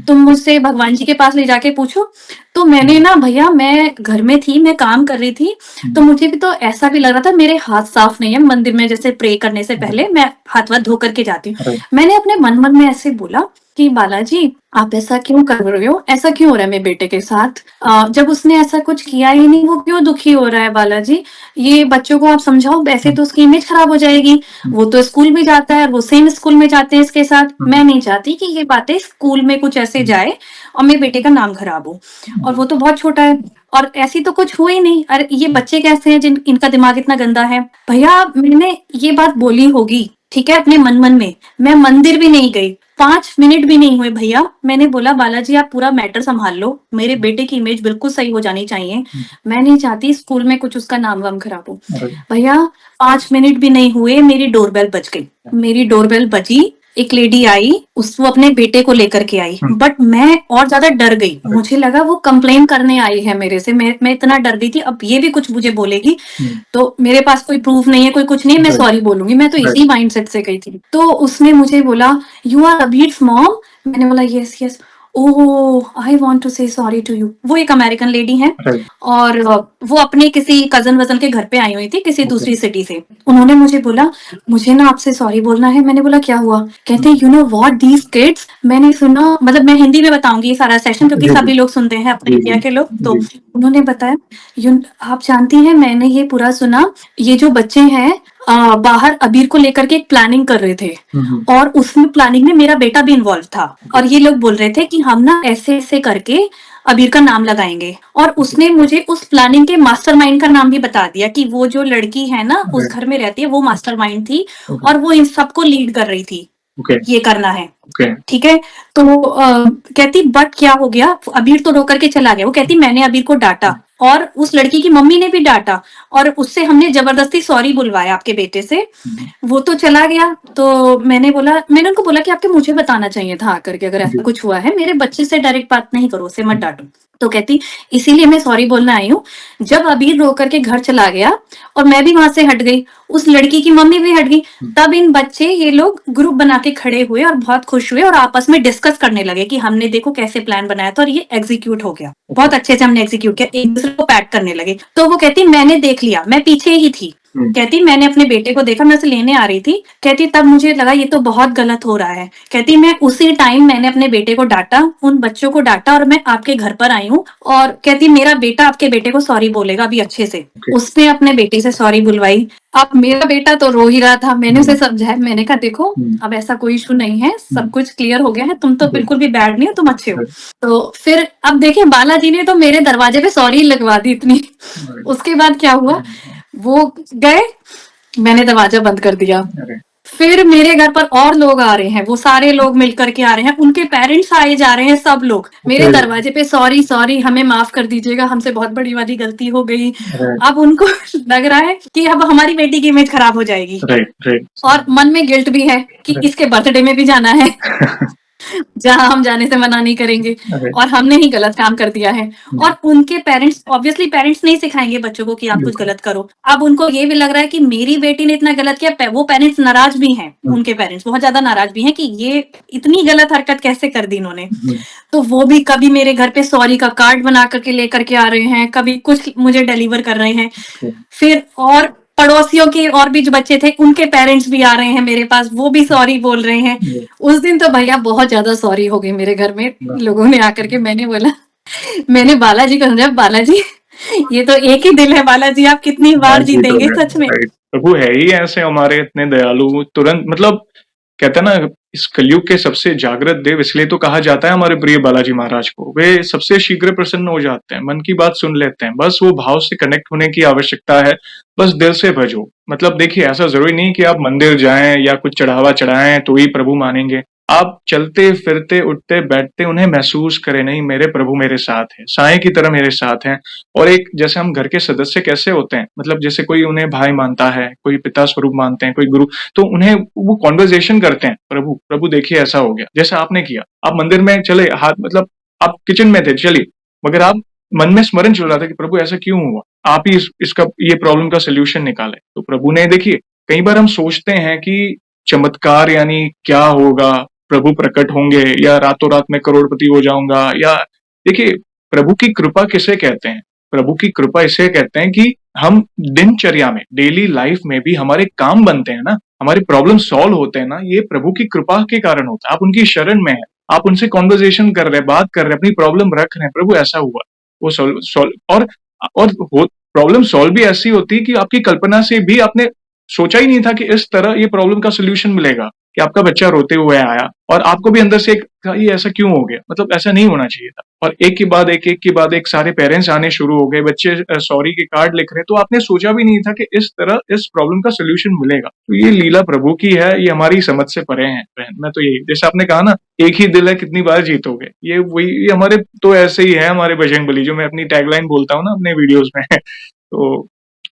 तुम मुझसे भगवान जी के पास ले जाके पूछो। तो मैंने ना भैया, मैं घर में थी, मैं काम कर रही थी, तो मुझे भी तो ऐसा भी लग रहा था, मेरे हाथ साफ नहीं है। मंदिर में जैसे प्रे करने से पहले मैं हाथ वाथ धो करके जाती हूँ। मैंने अपने मन में ऐसे बोला कि बालाजी आप ऐसा क्यों कर रहे हो, ऐसा क्यों हो रहा है मेरे बेटे के साथ, जब उसने ऐसा कुछ किया ही नहीं, वो क्यों दुखी हो रहा है बालाजी, ये बच्चों को आप समझाओ, वैसे तो उसकी इमेज खराब हो जाएगी। वो तो स्कूल भी जाता है और वो सेम स्कूल में जाते हैं इसके साथ। मैं नहीं चाहती कि ये बातें स्कूल में कुछ ऐसे जाए और मेरे बेटे का नाम खराब हो। और वो तो बहुत छोटा है और ऐसी तो कुछ हुई नहीं, अरे ये बच्चे कैसे हैं जिन इनका दिमाग इतना गंदा है। भैया मैंने ये बात बोली होगी, ठीक है, अपने मन में, मैं मंदिर भी नहीं गई, 5 मिनट भी नहीं हुए भैया, मैंने बोला बालाजी आप पूरा मैटर संभाल लो, मेरे बेटे की इमेज बिल्कुल सही हो जानी चाहिए, मैं नहीं चाहती स्कूल में कुछ उसका नाम वाम खराब हो। भैया 5 मिनट भी नहीं हुए, मेरी डोरबेल बज गई। मेरी डोरबेल बजी, एक लेडी आई, वो अपने बेटे को लेकर के आई, बट मैं और ज्यादा डर गई। मुझे लगा वो कंप्लेन करने आई है मेरे से, मैं इतना डर गई थी, अब ये भी कुछ मुझे बोलेगी, तो मेरे पास कोई प्रूफ नहीं है, कोई कुछ नहीं है, मैं सॉरी बोलूंगी, मैं तो इसी माइंडसेट से गई थी। तो उसने मुझे बोला यू आर अबीर्स मॉम, मैंने बोला yes yes, oh I want to say sorry to you. वो एक अमेरिकन लेडी है और वो अपने किसी कजन वजन के घर पे आई हुई थी किसी दूसरी सिटी से। उन्होंने मुझे बोला मुझे ना आपसे सॉरी बोलना है। मैंने बोला क्या हुआ? कहते you know what these kids, मैंने सुना, मतलब मैं हिंदी में बताऊंगी ये सारा सेशन क्योंकि सभी लोग सुनते हैं अपने इंडिया के लोग। तो उन्होंने बताया आप जानती हैं मैंने ये पूरा सुना, ये जो बच्चे हैं बाहर अबीर को लेकर के एक प्लानिंग कर रहे थे और उसमें प्लानिंग में मेरा बेटा भी इन्वॉल्व था और ये लोग बोल रहे थे कि हम ना ऐसे ऐसे करके अबीर का नाम लगाएंगे। और उसने मुझे उस प्लानिंग के मास्टरमाइंड का नाम भी बता दिया कि वो जो लड़की है ना उस घर में रहती है वो मास्टरमाइंड थी और वो इन सबको लीड कर रही थी। ये करना है, ठीक है। तो कहती बट क्या हो गया, अबीर तो रो करके चला गया। वो कहती मैंने अबीर को डांटा और उस लड़की की मम्मी ने भी डांटा और उससे हमने जबरदस्ती सॉरी बुलवाया आपके बेटे से, वो तो चला गया। तो मैंने उनको बोला कि आपके मुझे बताना चाहिए था आकर के, अगर ऐसा कुछ हुआ है मेरे बच्चे से डायरेक्ट बात नहीं करो, उसे मत डांटो। तो कहती इसीलिए मैं सॉरी बोलने आई हूँ। जब अबीर रो करके घर चला गया और मैं भी वहां से हट गई, उस लड़की की मम्मी भी हट गई, तब इन बच्चे ये लोग ग्रुप बना के खड़े हुए और बहुत खुश हुए और आपस में डिस्कस करने लगे कि हमने देखो कैसे प्लान बनाया था और ये एग्जीक्यूट हो गया, बहुत अच्छे से हमने एग्जीक्यूट किया, एक दूसरे को पैट करने लगे। तो वो कहती मैंने देख लिया, मैं पीछे ही थी, कहती मैंने अपने बेटे को देखा, मैं उसे लेने आ रही थी, कहती तब मुझे लगा ये तो बहुत गलत हो रहा है, कहती मैं उसी टाइम मैंने अपने बेटे को डांटा, उन बच्चों को डांटा और मैं आपके घर पर आई हूँ और कहती मेरा बेटा आपके बेटे को सॉरी बोलेगा अभी अच्छे से। उसने अपने बेटे से सॉरी बुलवाई। अब मेरा बेटा तो रो ही रहा था, मैंने उसे समझाया, मैंने कहा देखो अब ऐसा कोई इशू नहीं है, सब कुछ क्लियर हो गया है, तुम तो बिल्कुल भी बैड नहीं हो, तुम अच्छे हो। तो फिर अब देखिए बालाजी ने तो मेरे दरवाजे पे सॉरी लगवा दी इतनी। उसके बाद क्या हुआ, वो गए, मैंने दरवाजा बंद कर दिया, फिर मेरे घर पर और लोग आ रहे हैं, वो सारे लोग मिलकर के आ रहे हैं, उनके पेरेंट्स आए जा रहे हैं, सब लोग मेरे दरवाजे पे सॉरी सॉरी हमें माफ कर दीजिएगा, हमसे बहुत बड़ी वाली गलती हो गई। अब उनको लग रहा है कि अब हमारी बेटी की इमेज खराब हो जाएगी, और मन में गिल्ट भी है कि इसके बर्थडे में भी जाना है जहां हम जाने से मना नहीं करेंगे और हमने ही गलत काम कर दिया है। और उनके पेरेंट्स, ऑब्वियसली पेरेंट्स नहीं सिखाएंगे बच्चों को कि आप कुछ गलत करो। अब उनको ये भी लग रहा है कि मेरी बेटी ने इतना गलत किया, वो पेरेंट्स नाराज भी हैं, उनके पेरेंट्स बहुत ज्यादा नाराज भी हैं कि ये इतनी गलत हरकत कैसे कर दी इन्होंने। तो वो भी कभी मेरे घर पे सॉरी का कार्ड बना करके लेकर के आ रहे हैं, कभी कुछ मुझे डिलीवर कर रहे हैं, फिर और पड़ोसियों के और भी जो बच्चे थे उनके पेरेंट्स भी आ रहे हैं मेरे पास, वो भी सॉरी बोल रहे हैं। उस दिन तो भैया बहुत ज्यादा सॉरी हो गई मेरे घर में लोगों ने आकर के। मैंने बोला, मैंने बालाजी को समझा, बालाजी ये तो एक ही दिल है बालाजी, आप कितनी बार जीतेंगे सच में। प्रभु है ही ऐसे हमारे इतने दयालु, तुरंत मतलब कहते हैं ना इस कलयुग के सबसे जागृत देव इसलिए तो कहा जाता है हमारे प्रिय बालाजी महाराज को। वे सबसे शीघ्र प्रसन्न हो जाते हैं, मन की बात सुन लेते हैं, बस वो भाव से कनेक्ट होने की आवश्यकता है, बस दिल से भजो। मतलब देखिए ऐसा जरूरी नहीं कि आप मंदिर जाएं या कुछ चढ़ावा चढ़ाएं तो ही प्रभु मानेंगे। आप चलते फिरते उठते बैठते उन्हें महसूस करें, नहीं मेरे प्रभु मेरे साथ है, साए की तरह मेरे साथ हैं। और एक जैसे हम घर के सदस्य कैसे होते हैं, मतलब जैसे कोई उन्हें भाई मानता है, कोई पिता स्वरूप मानते हैं, कोई गुरु, तो उन्हें वो कॉन्वर्जेशन करते हैं, प्रभु प्रभु देखिए ऐसा हो गया, जैसा आपने किया। आप मंदिर में चले हाथ, मतलब आप किचन में थे चलिए, मगर आप मन में स्मरण चल रहा था कि प्रभु ऐसा क्यों हुआ, आप ही इसका ये प्रॉब्लम का सोल्यूशन निकाले। तो प्रभु ने देखिए, कई बार हम सोचते हैं कि चमत्कार यानी क्या होगा, प्रभु प्रकट होंगे या रातों रात में करोड़पति हो जाऊंगा, या देखिए प्रभु की कृपा किसे कहते हैं, प्रभु की कृपा इसे कहते हैं कि हम दिनचर्या में डेली लाइफ में भी हमारे काम बनते हैं ना, हमारे प्रॉब्लम सॉल्व होते हैं ना, ये प्रभु की कृपा के कारण होता है। आप उनकी शरण में है, आप उनसे कॉन्वर्जेशन कर रहे हैं, बात कर रहे हैं, अपनी प्रॉब्लम रख रहे हैं, प्रभु ऐसा हुआ, वो सॉल्व और प्रॉब्लम सॉल्व भी ऐसी होती है कि आपकी कल्पना से भी आपने सोचा ही नहीं था कि इस तरह ये प्रॉब्लम का सोल्यूशन मिलेगा, कि आपका बच्चा रोते हुए आया और आपको भी अंदर से एक ये ऐसा क्यों हो गया, मतलब ऐसा नहीं होना चाहिए था। और एक के बाद एक सारे पेरेंट्स आने शुरू हो गए, बच्चे सॉरी के कार्ड लिख रहे, तो आपने सोचा भी नहीं था कि इस तरह इस प्रॉब्लम का सोल्यूशन मिलेगा। तो ये लीला प्रभु की है, ये हमारी समझ से परे है बहन। मैं तो यही, जैसे आपने कहा ना, एक ही दिल है कितनी बार जीतोगे, ये वही, ये हमारे तो ऐसे ही है, हमारे बजरंगबली, जो मैं अपनी टैगलाइन बोलता हूँ ना अपने वीडियोस में तो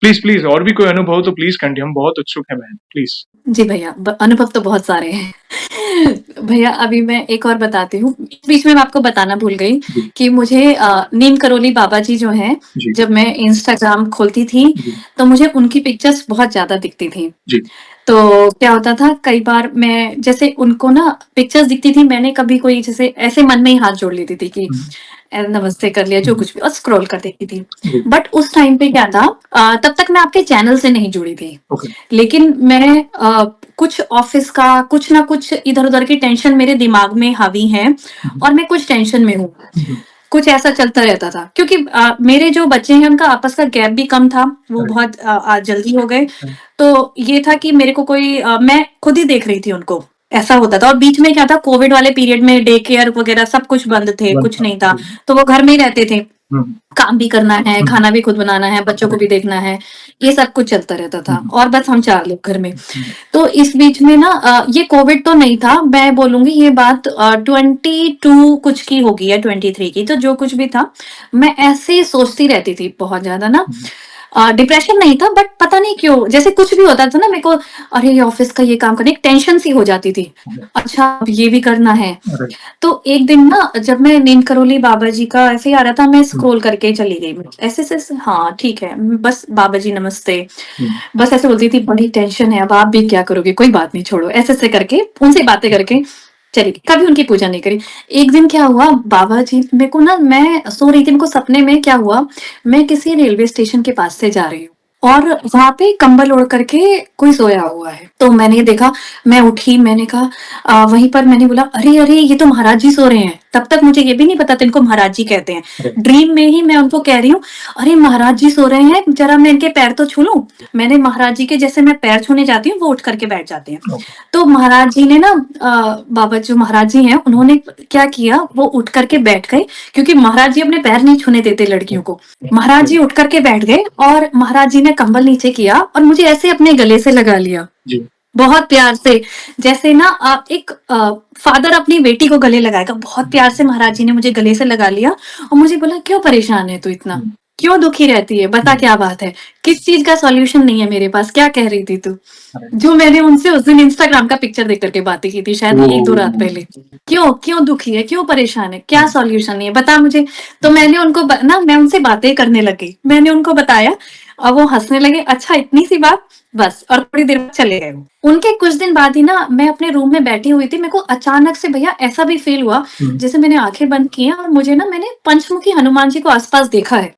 प्लीज प्लीज और भी कोई अनुभव तो प्लीज कंटिन्यू, हम बहुत उत्सुक है बहन, प्लीज। जी भैया, अनुभव तो बहुत सारे हैं भैया। अभी मैं एक और बताती हूँ, बीच में मैं आपको बताना भूल गई कि मुझे नीम करोली बाबा जी जो हैं, जब मैं इंस्टाग्राम खोलती थी तो मुझे उनकी पिक्चर्स बहुत ज्यादा दिखती थी। तो क्या होता था, कई बार मैं जैसे उनको ना पिक्चर्स दिखती थी, मैंने कभी कोई जैसे ऐसे मन में ही हाथ जोड़ लेती थी कि नमस्ते कर लिया, जो कुछ भी, और स्क्रॉल कर देती थी। बट उस टाइम पे क्या था, तब तक मैं आपके चैनल से नहीं जुड़ी थी, लेकिन मैं कुछ ऑफिस का कुछ ना कुछ इधर उधर की टेंशन मेरे दिमाग में हावी है और मैं कुछ टेंशन में हूँ, कुछ ऐसा चलता रहता था। क्योंकि मेरे जो बच्चे हैं उनका आपस का गैप भी कम था, वो बहुत जल्दी हो गए। तो ये था कि मेरे को कोई मैं खुद ही देख रही थी उनको, ऐसा होता था। और बीच में क्या था, कोविड वाले पीरियड में डे केयर वगैरह सब कुछ बंद थे, कुछ नहीं था, तो वो घर में ही रहते थे, काम भी करना है, खाना भी खुद बनाना है, बच्चों को भी देखना है, ये सब कुछ चलता रहता था, और बस हम 4 लोग घर में। तो इस बीच में ना ये कोविड तो नहीं था, मैं बोलूंगी ये बात 22 कुछ की होगी या 23 की, तो जो कुछ भी था मैं ऐसे ही सोचती रहती थी बहुत ज्यादा ना। डिप्रेशन नहीं था, बट पता नहीं क्यों जैसे कुछ भी होता था ना मेरे को, अरे ये ऑफिस का ये काम करने की टेंशन सी हो जाती थी। अच्छा अब ये भी करना है। राइट। तो एक दिन ना जब मैं नीम करोली बाबा जी का ऐसे ही आ रहा था, मैं स्क्रॉल करके चली गई, ऐसे हाँ ठीक है, बस बाबा जी नमस्ते, बस ऐसे बोलती थी, बड़ी टेंशन है, अब आप भी क्या करोगे, कोई बात नहीं छोड़ो, ऐसे ऐसे करके उनसे बातें करके चली गई, कभी उनकी पूजा नहीं करी। एक दिन क्या हुआ, बाबा जी मेरे को ना, मैं सो रही थी, मेरे को सपने में क्या हुआ, मैं किसी रेलवे स्टेशन के पास से जा रही हूँ और वहां पे कंबल ओढ़ करके कोई सोया हुआ है। तो मैंने देखा, मैं उठी, मैंने कहा वहीं पर मैंने बोला, अरे अरे ये तो महाराज जी सो रहे हैं। तब तक मुझे ये भी नहीं पता था इनको महाराज जी कहते हैं। ड्रीम में ही मैं उनको कह रही हूँ, अरे महाराज जी सो रहे हैं, जरा मैं इनके पैर तो छू लूं। मैंने महाराज जी के जैसे मैं पैर छूने जाती हूँ, वो उठ करके बैठ जाते हैं। तो महाराज जी ने ना बाबा जो महाराज जी हैं उन्होंने क्या किया, वो उठ करके बैठ गए, क्योंकि महाराज जी अपने पैर नहीं छूने देते लड़कियों को। महाराज जी उठ करके बैठ गए और महाराज जी ने कंबल नीचे किया और मुझे ऐसे अपने गले से लगा लिया, बहुत प्यार से, जैसे ना एक फादर अपनी बेटी को गले लगाएगा, बहुत प्यार से महाराज जी ने मुझे गले से लगा लिया और मुझे बोला, क्यों परेशान है तू इतना, क्यों दुखी रहती है, बता क्या बात है, किस चीज का सॉल्यूशन नहीं है मेरे पास, क्या कह रही थी तू। जो मैंने उनसे उस दिन इंस्टाग्राम का पिक्चर देख करके बातें की थी, शायद 1-2 रात पहले, क्यों दुखी है, क्यों परेशान है, क्या सॉल्यूशन नहीं है, बता मुझे। तो मैंने उनको ना मैं उनसे बातें करने लग गई, मैंने उनको बताया और वो हंसने लगे, अच्छा इतनी सी बात, बस, और थोड़ी देर बाद चले गए। उनके कुछ दिन बाद ही ना मैं अपने रूम में बैठी हुई थी, मेरे को अचानक से भैया ऐसा भी फील हुआ जैसे मैंने आंखें बंद की हैं और मुझे ना, मैंने पंचमुखी हनुमान जी को आसपास देखा है।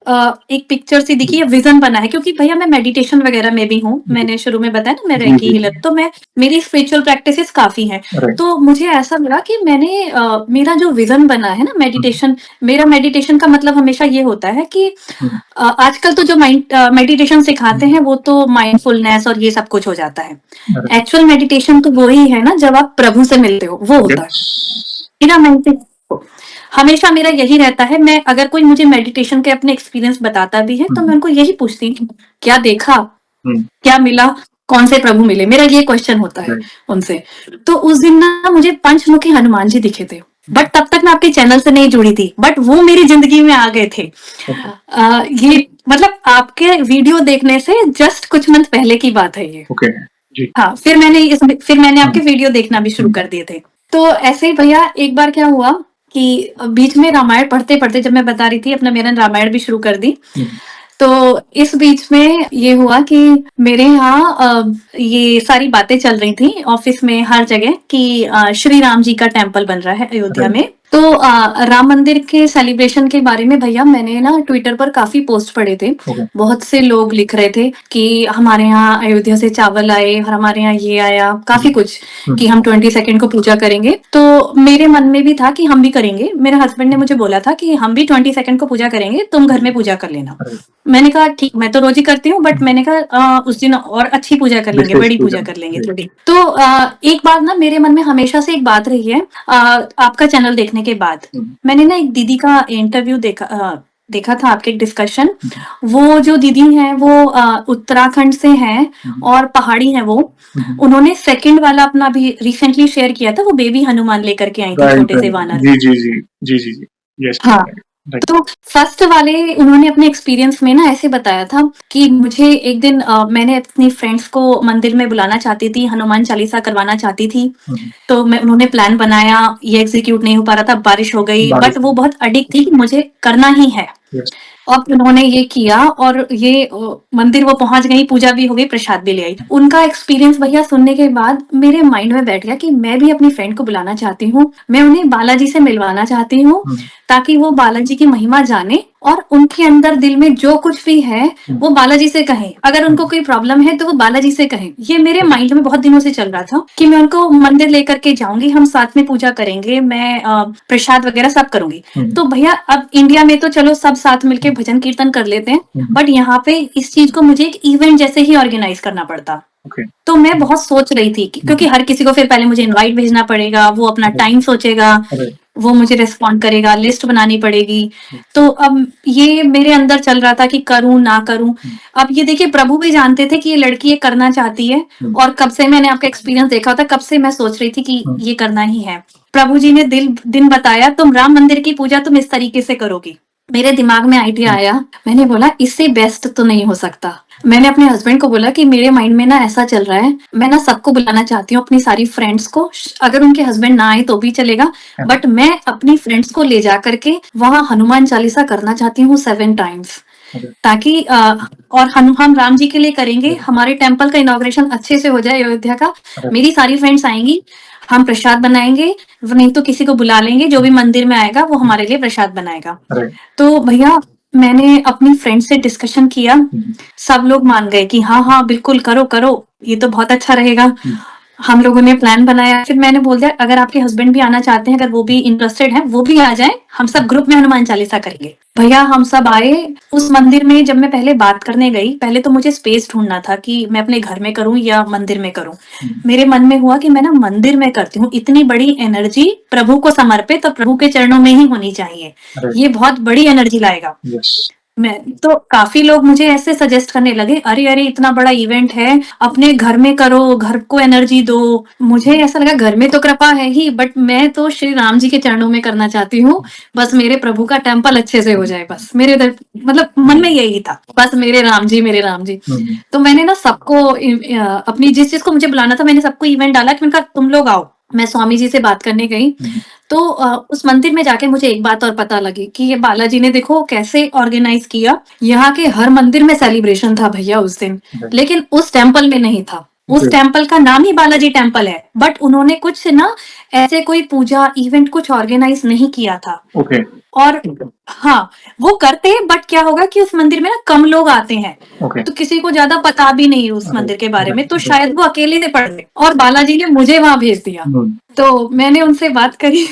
एक पिक्चर सी दिखी है, विजन बना है, क्योंकि भैया मैं मेडिटेशन वगैरह में भी हूँ, मैंने शुरू में बताया ना मैं रेकी हीलर, तो मैं मेरी स्पिरिचुअल प्रैक्टिसेस काफी हैं। तो मुझे ऐसा लगा कि मैंने मेरा जो विजन बना है ना मेडिटेशन, मेरा मेडिटेशन का मतलब हमेशा ये होता है कि आजकल तो जो मेडिटेशन सिखाते हैं वो तो माइंडफुलनेस और ये सब कुछ हो जाता है। एक्चुअल मेडिटेशन तो वो ही है ना, जब आप प्रभु से मिलते हो, वो होता है। मेरा मेडिटेशन हमेशा मेरा यही रहता है, मैं अगर कोई मुझे मेडिटेशन के अपने एक्सपीरियंस बताता भी है तो मैं उनको यही पूछती हूँ, क्या देखा, क्या मिला, कौन से प्रभु मिले, मेरा ये क्वेश्चन होता है उनसे। तो उस दिन ना मुझे पंचमुखी हनुमान जी दिखे थे, बट तब तक मैं आपके चैनल से नहीं जुड़ी थी, बट वो मेरी जिंदगी में आ गए थे। ये मतलब आपके वीडियो देखने से जस्ट कुछ मंथ पहले की बात है ये। हाँ, फिर मैंने आपके वीडियो देखना भी शुरू कर दिए थे। तो ऐसे ही भैया एक बार क्या हुआ कि बीच में रामायण पढ़ते पढ़ते, जब मैं बता रही थी अपना, मैंने रामायण भी शुरू कर दी। तो इस बीच में ये हुआ कि मेरे यहाँ ये सारी बातें चल रही थी ऑफिस में हर जगह कि श्री राम जी का टेम्पल बन रहा है अयोध्या में। तो राम मंदिर के सेलिब्रेशन के बारे में भैया मैंने ना ट्विटर पर काफी पोस्ट पढ़े थे। बहुत से लोग लिख रहे थे कि हमारे यहाँ अयोध्या से चावल आए और हमारे यहाँ ये आया, काफी कुछ, कि हम 22 को पूजा करेंगे। तो मेरे मन में भी था कि हम भी करेंगे। मेरे हस्बैंड ने मुझे बोला था कि हम भी 22 को पूजा करेंगे, तुम घर में पूजा कर लेना। मैंने कहा ठीक, मैं तो रोज ही करती हूँ, बट मैंने कहा उस दिन और अच्छी पूजा कर लेंगे, बड़ी पूजा कर लेंगे थोड़ी। तो एक बार ना मेरे मन में हमेशा से एक बात रही है, आपका चैनल देखने के बाद मैंने ना एक दीदी का इंटरव्यू देखा था, आपके डिस्कशन। वो जो दीदी हैं वो उत्तराखंड से हैं और पहाड़ी हैं वो। उन्होंने सेकंड वाला अपना भी रिसेंटली शेयर किया था, वो बेबी हनुमान लेकर के आई थी, छोटे से वानर। जी। यस। हाँ, तो फर्स्ट वाले उन्होंने अपने एक्सपीरियंस में ना ऐसे बताया था कि मुझे एक दिन मैंने अपनी फ्रेंड्स को मंदिर में बुलाना चाहती थी, हनुमान चालीसा करवाना चाहती थी। तो उन्होंने प्लान बनाया, ये एग्जीक्यूट नहीं हो पा रहा था, बारिश हो गई, बट वो बहुत अडिक्ट थी कि मुझे करना ही है। अब उन्होंने ये किया और ये मंदिर वो पहुंच गई, पूजा भी हो गई, प्रसाद भी ले आई। उनका एक्सपीरियंस भैया सुनने के बाद मेरे माइंड में बैठ गया कि मैं भी अपनी फ्रेंड को बुलाना चाहती हूँ, मैं उन्हें बालाजी से मिलवाना चाहती हूँ, ताकि वो बालाजी की महिमा जाने और उनके अंदर दिल में जो कुछ भी है वो बालाजी से कहें। अगर उनको कोई प्रॉब्लम है तो वो बालाजी से कहें। ये मेरे माइंड में बहुत दिनों से चल रहा था कि मैं उनको मंदिर लेकर के जाऊंगी, हम साथ में पूजा करेंगे, मैं प्रसाद वगैरह सब करूंगी। तो भैया अब इंडिया में तो चलो सब साथ मिलके भजन कीर्तन कर लेते हैं, बट यहाँ पे इस चीज को मुझे एक इवेंट जैसे ही ऑर्गेनाइज करना पड़ता। तो मैं बहुत सोच रही थी क्योंकि हर किसी को फिर पहले मुझे इनवाइट भेजना पड़ेगा, वो अपना टाइम सोचेगा, वो मुझे रिस्पॉन्ड करेगा, लिस्ट बनानी पड़ेगी। तो अब ये मेरे अंदर चल रहा था कि करूं ना करूं। अब ये देखिए, प्रभु भी जानते थे कि ये लड़की ये करना चाहती है, और कब से मैंने आपका एक्सपीरियंस देखा था, कब से मैं सोच रही थी कि ये करना ही है। प्रभु जी ने दिन बताया, तुम राम मंदिर की पूजा तुम इस तरीके से करोगी, मेरे दिमाग में आइडिया आया, मैंने बोला इससे बेस्ट तो नहीं हो सकता। मैंने अपने हस्बैंड को बोला कि मेरे माइंड में ना ऐसा चल रहा है, मैं ना सबको बुलाना चाहती हूँ, अपनी सारी फ्रेंड्स को, अगर उनके हस्बैंड ना आए तो भी चलेगा, बट मैं अपनी फ्रेंड्स को ले जा करके वहां हनुमान चालीसा करना चाहती हूँ 7 टाइम्स, ताकि और हम राम जी के लिए करेंगे, हमारे टेम्पल का इनॉग्रेशन अच्छे से हो जाए अयोध्या का। मेरी सारी फ्रेंड्स आएंगी, हम प्रसाद बनाएंगे, नहीं तो किसी को बुला लेंगे, जो भी मंदिर में आएगा वो हमारे लिए प्रसाद बनाएगा। तो भैया मैंने अपनी फ्रेंड से डिस्कशन किया, सब लोग मान गए कि हाँ हाँ बिल्कुल करो करो, ये तो बहुत अच्छा रहेगा। हम लोगों ने प्लान बनाया, फिर मैंने बोल दिया अगर आपके हस्बैंड भी आना चाहते हैं, अगर वो भी इंटरेस्टेड हैं, वो भी आ जाएं, हम सब ग्रुप में हनुमान चालीसा करेंगे। भैया हम सब आए उस मंदिर में। जब मैं पहले बात करने गई, पहले तो मुझे स्पेस ढूंढना था कि मैं अपने घर में करूं या मंदिर में करूं। मेरे मन में हुआ कि मैं ना मंदिर में करती हूँ, इतनी बड़ी एनर्जी प्रभु को समर्पित और प्रभु के चरणों में ही होनी चाहिए, ये बहुत बड़ी एनर्जी लाएगा। मैं तो काफी लोग मुझे ऐसे सजेस्ट करने लगे, अरे अरे इतना बड़ा इवेंट है, अपने घर में करो, घर को एनर्जी दो। मुझे ऐसा लगा घर में तो कृपा है ही, बट मैं तो श्री राम जी के चरणों में करना चाहती हूँ, बस मेरे प्रभु का टेम्पल अच्छे से हो जाए, बस मेरे मतलब मन में यही था, बस मेरे राम जी मेरे राम जी। तो मैंने ना सबको अपनी जिस चीज को मुझे बुलाना था, मैंने सबको इवेंट डाला कि मैंने कहा तुम लोग आओ। मैं स्वामी जी से बात करने गई, तो उस मंदिर में जाके मुझे एक बात और पता लगी कि ये बालाजी ने देखो कैसे ऑर्गेनाइज किया। यहाँ के हर मंदिर में सेलिब्रेशन था भैया उस दिन, लेकिन उस टेम्पल में नहीं था। उस टेम्पल का नाम ही बालाजी टेम्पल है, बट उन्होंने कुछ ना ऐसे कोई पूजा इवेंट कुछ ऑर्गेनाइज नहीं किया था। और हाँ वो करते हैं, बट क्या होगा कि उस मंदिर में ना कम लोग आते हैं, तो किसी को ज्यादा पता भी नहीं उस मंदिर के बारे में, तो शायद वो अकेले से पढ़ गए और बालाजी ने मुझे वहां भेज दिया। तो मैंने उनसे बात करी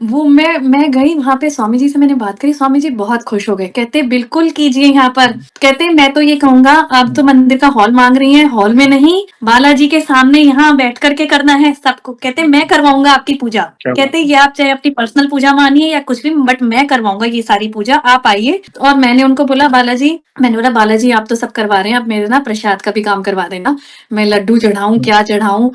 वो मैं गई वहां पे, स्वामी जी से मैंने बात करी, स्वामी जी बहुत खुश हो गए, कहते बिल्कुल कीजिए यहाँ पर। कहते मैं तो ये कहूंगा, आप तो मंदिर का हॉल मांग रही हैं, हॉल में नहीं बालाजी के सामने यहाँ बैठ करके करना है सबको। कहते मैं करवाऊंगा आपकी पूजा। कहते ये आप चाहे अपनी पर्सनल पूजा मानिए या कुछ भी, बट मैं करवाऊंगा ये सारी पूजा, आप आइए। और मैंने उनको बोला मैंने बोला बालाजी आप तो सब करवा रहे हैं, अब मेरे ना प्रसाद का भी काम करवा देना, मैं लड्डू चढ़ाऊं क्या चढ़ाऊं,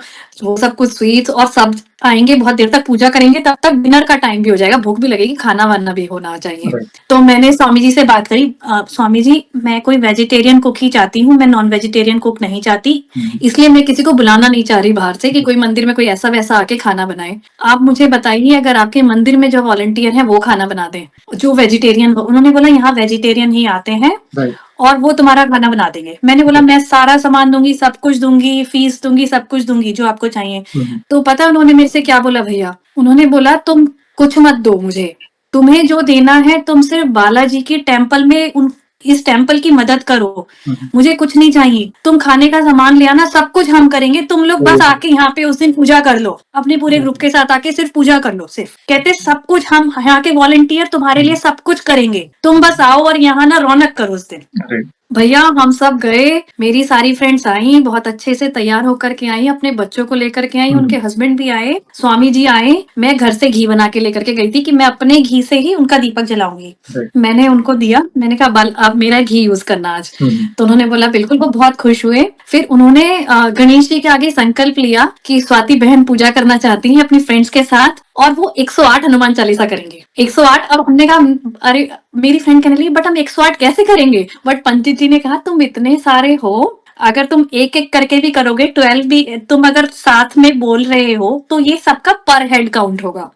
वो सब कुछ स्वीट्स, और सब आएंगे बहुत देर तक पूजा करेंगे, तब तक डिनर का टाइम भी हो जाएगा, भूख भी लगेगी, खाना वाना भी होना चाहिए। तो मैंने स्वामी जी से बात करी, स्वामी जी मैं कोई वेजिटेरियन कुक ही चाहती हूँ, मैं नॉन वेजिटेरियन कुक नहीं चाहती, इसलिए मैं किसी को बुलाना नहीं चाह रही बाहर से कि कोई मंदिर में कोई ऐसा वैसा आके खाना बनाए। आप मुझे बताइए अगर आपके मंदिर में जो वॉलंटियर है वो खाना बना दें, जो वेजिटेरियन। उन्होंने बोला यहाँ वेजिटेरियन ही आते हैं और वो तुम्हारा खाना बना देंगे। मैंने बोला मैं सारा सामान दूंगी, सब कुछ दूंगी, फीस दूंगी, सब कुछ दूंगी जो आपको चाहिए। तो पता है उन्होंने मेरे से क्या बोला भैया, उन्होंने बोला तुम कुछ मत दो मुझे, तुम्हें जो देना है तुम सिर्फ बालाजी के टेम्पल में इस टेम्पल की मदद करो, मुझे कुछ नहीं चाहिए, तुम खाने का सामान ले आना, सब कुछ हम करेंगे, तुम लोग बस आके यहाँ पे उस दिन पूजा कर लो, अपने पूरे ग्रुप के साथ आके सिर्फ पूजा कर लो सिर्फ। कहते सब कुछ हम यहाँ के वॉलंटियर तुम्हारे लिए सब कुछ करेंगे, तुम बस आओ और यहाँ ना रौनक करो उस दिन। भैया हम सब गए, मेरी सारी फ्रेंड्स आई, बहुत अच्छे से तैयार होकर के आई, अपने बच्चों को लेकर के आई, उनके हस्बैंड भी आए, स्वामी जी आए। मैं घर से घी बना के लेकर के गई थी कि मैं अपने घी से ही उनका दीपक जलाऊंगी। मैंने उनको दिया, मैंने कहा बल अब मेरा घी यूज करना आज। तो उन्होंने बोला बिल्कुल, वो बहुत खुश हुए। फिर उन्होंने गणेश जी के आगे संकल्प लिया कि स्वाति बहन पूजा करना चाहती है अपनी फ्रेंड्स के साथ, और वो 108 हनुमान चालीसा करेंगे। 108। अब हमने कहा अरे मेरी फ्रेंड कहने लगी बट हम 108 कैसे करेंगे, बट पंडित जी ने कहा तुम इतने सारे हो, अगर तुम एक एक करके भी करोगे, 12 भी तुम अगर साथ में बोल रहे हो तो ये सबका पर हेड काउंट होगा।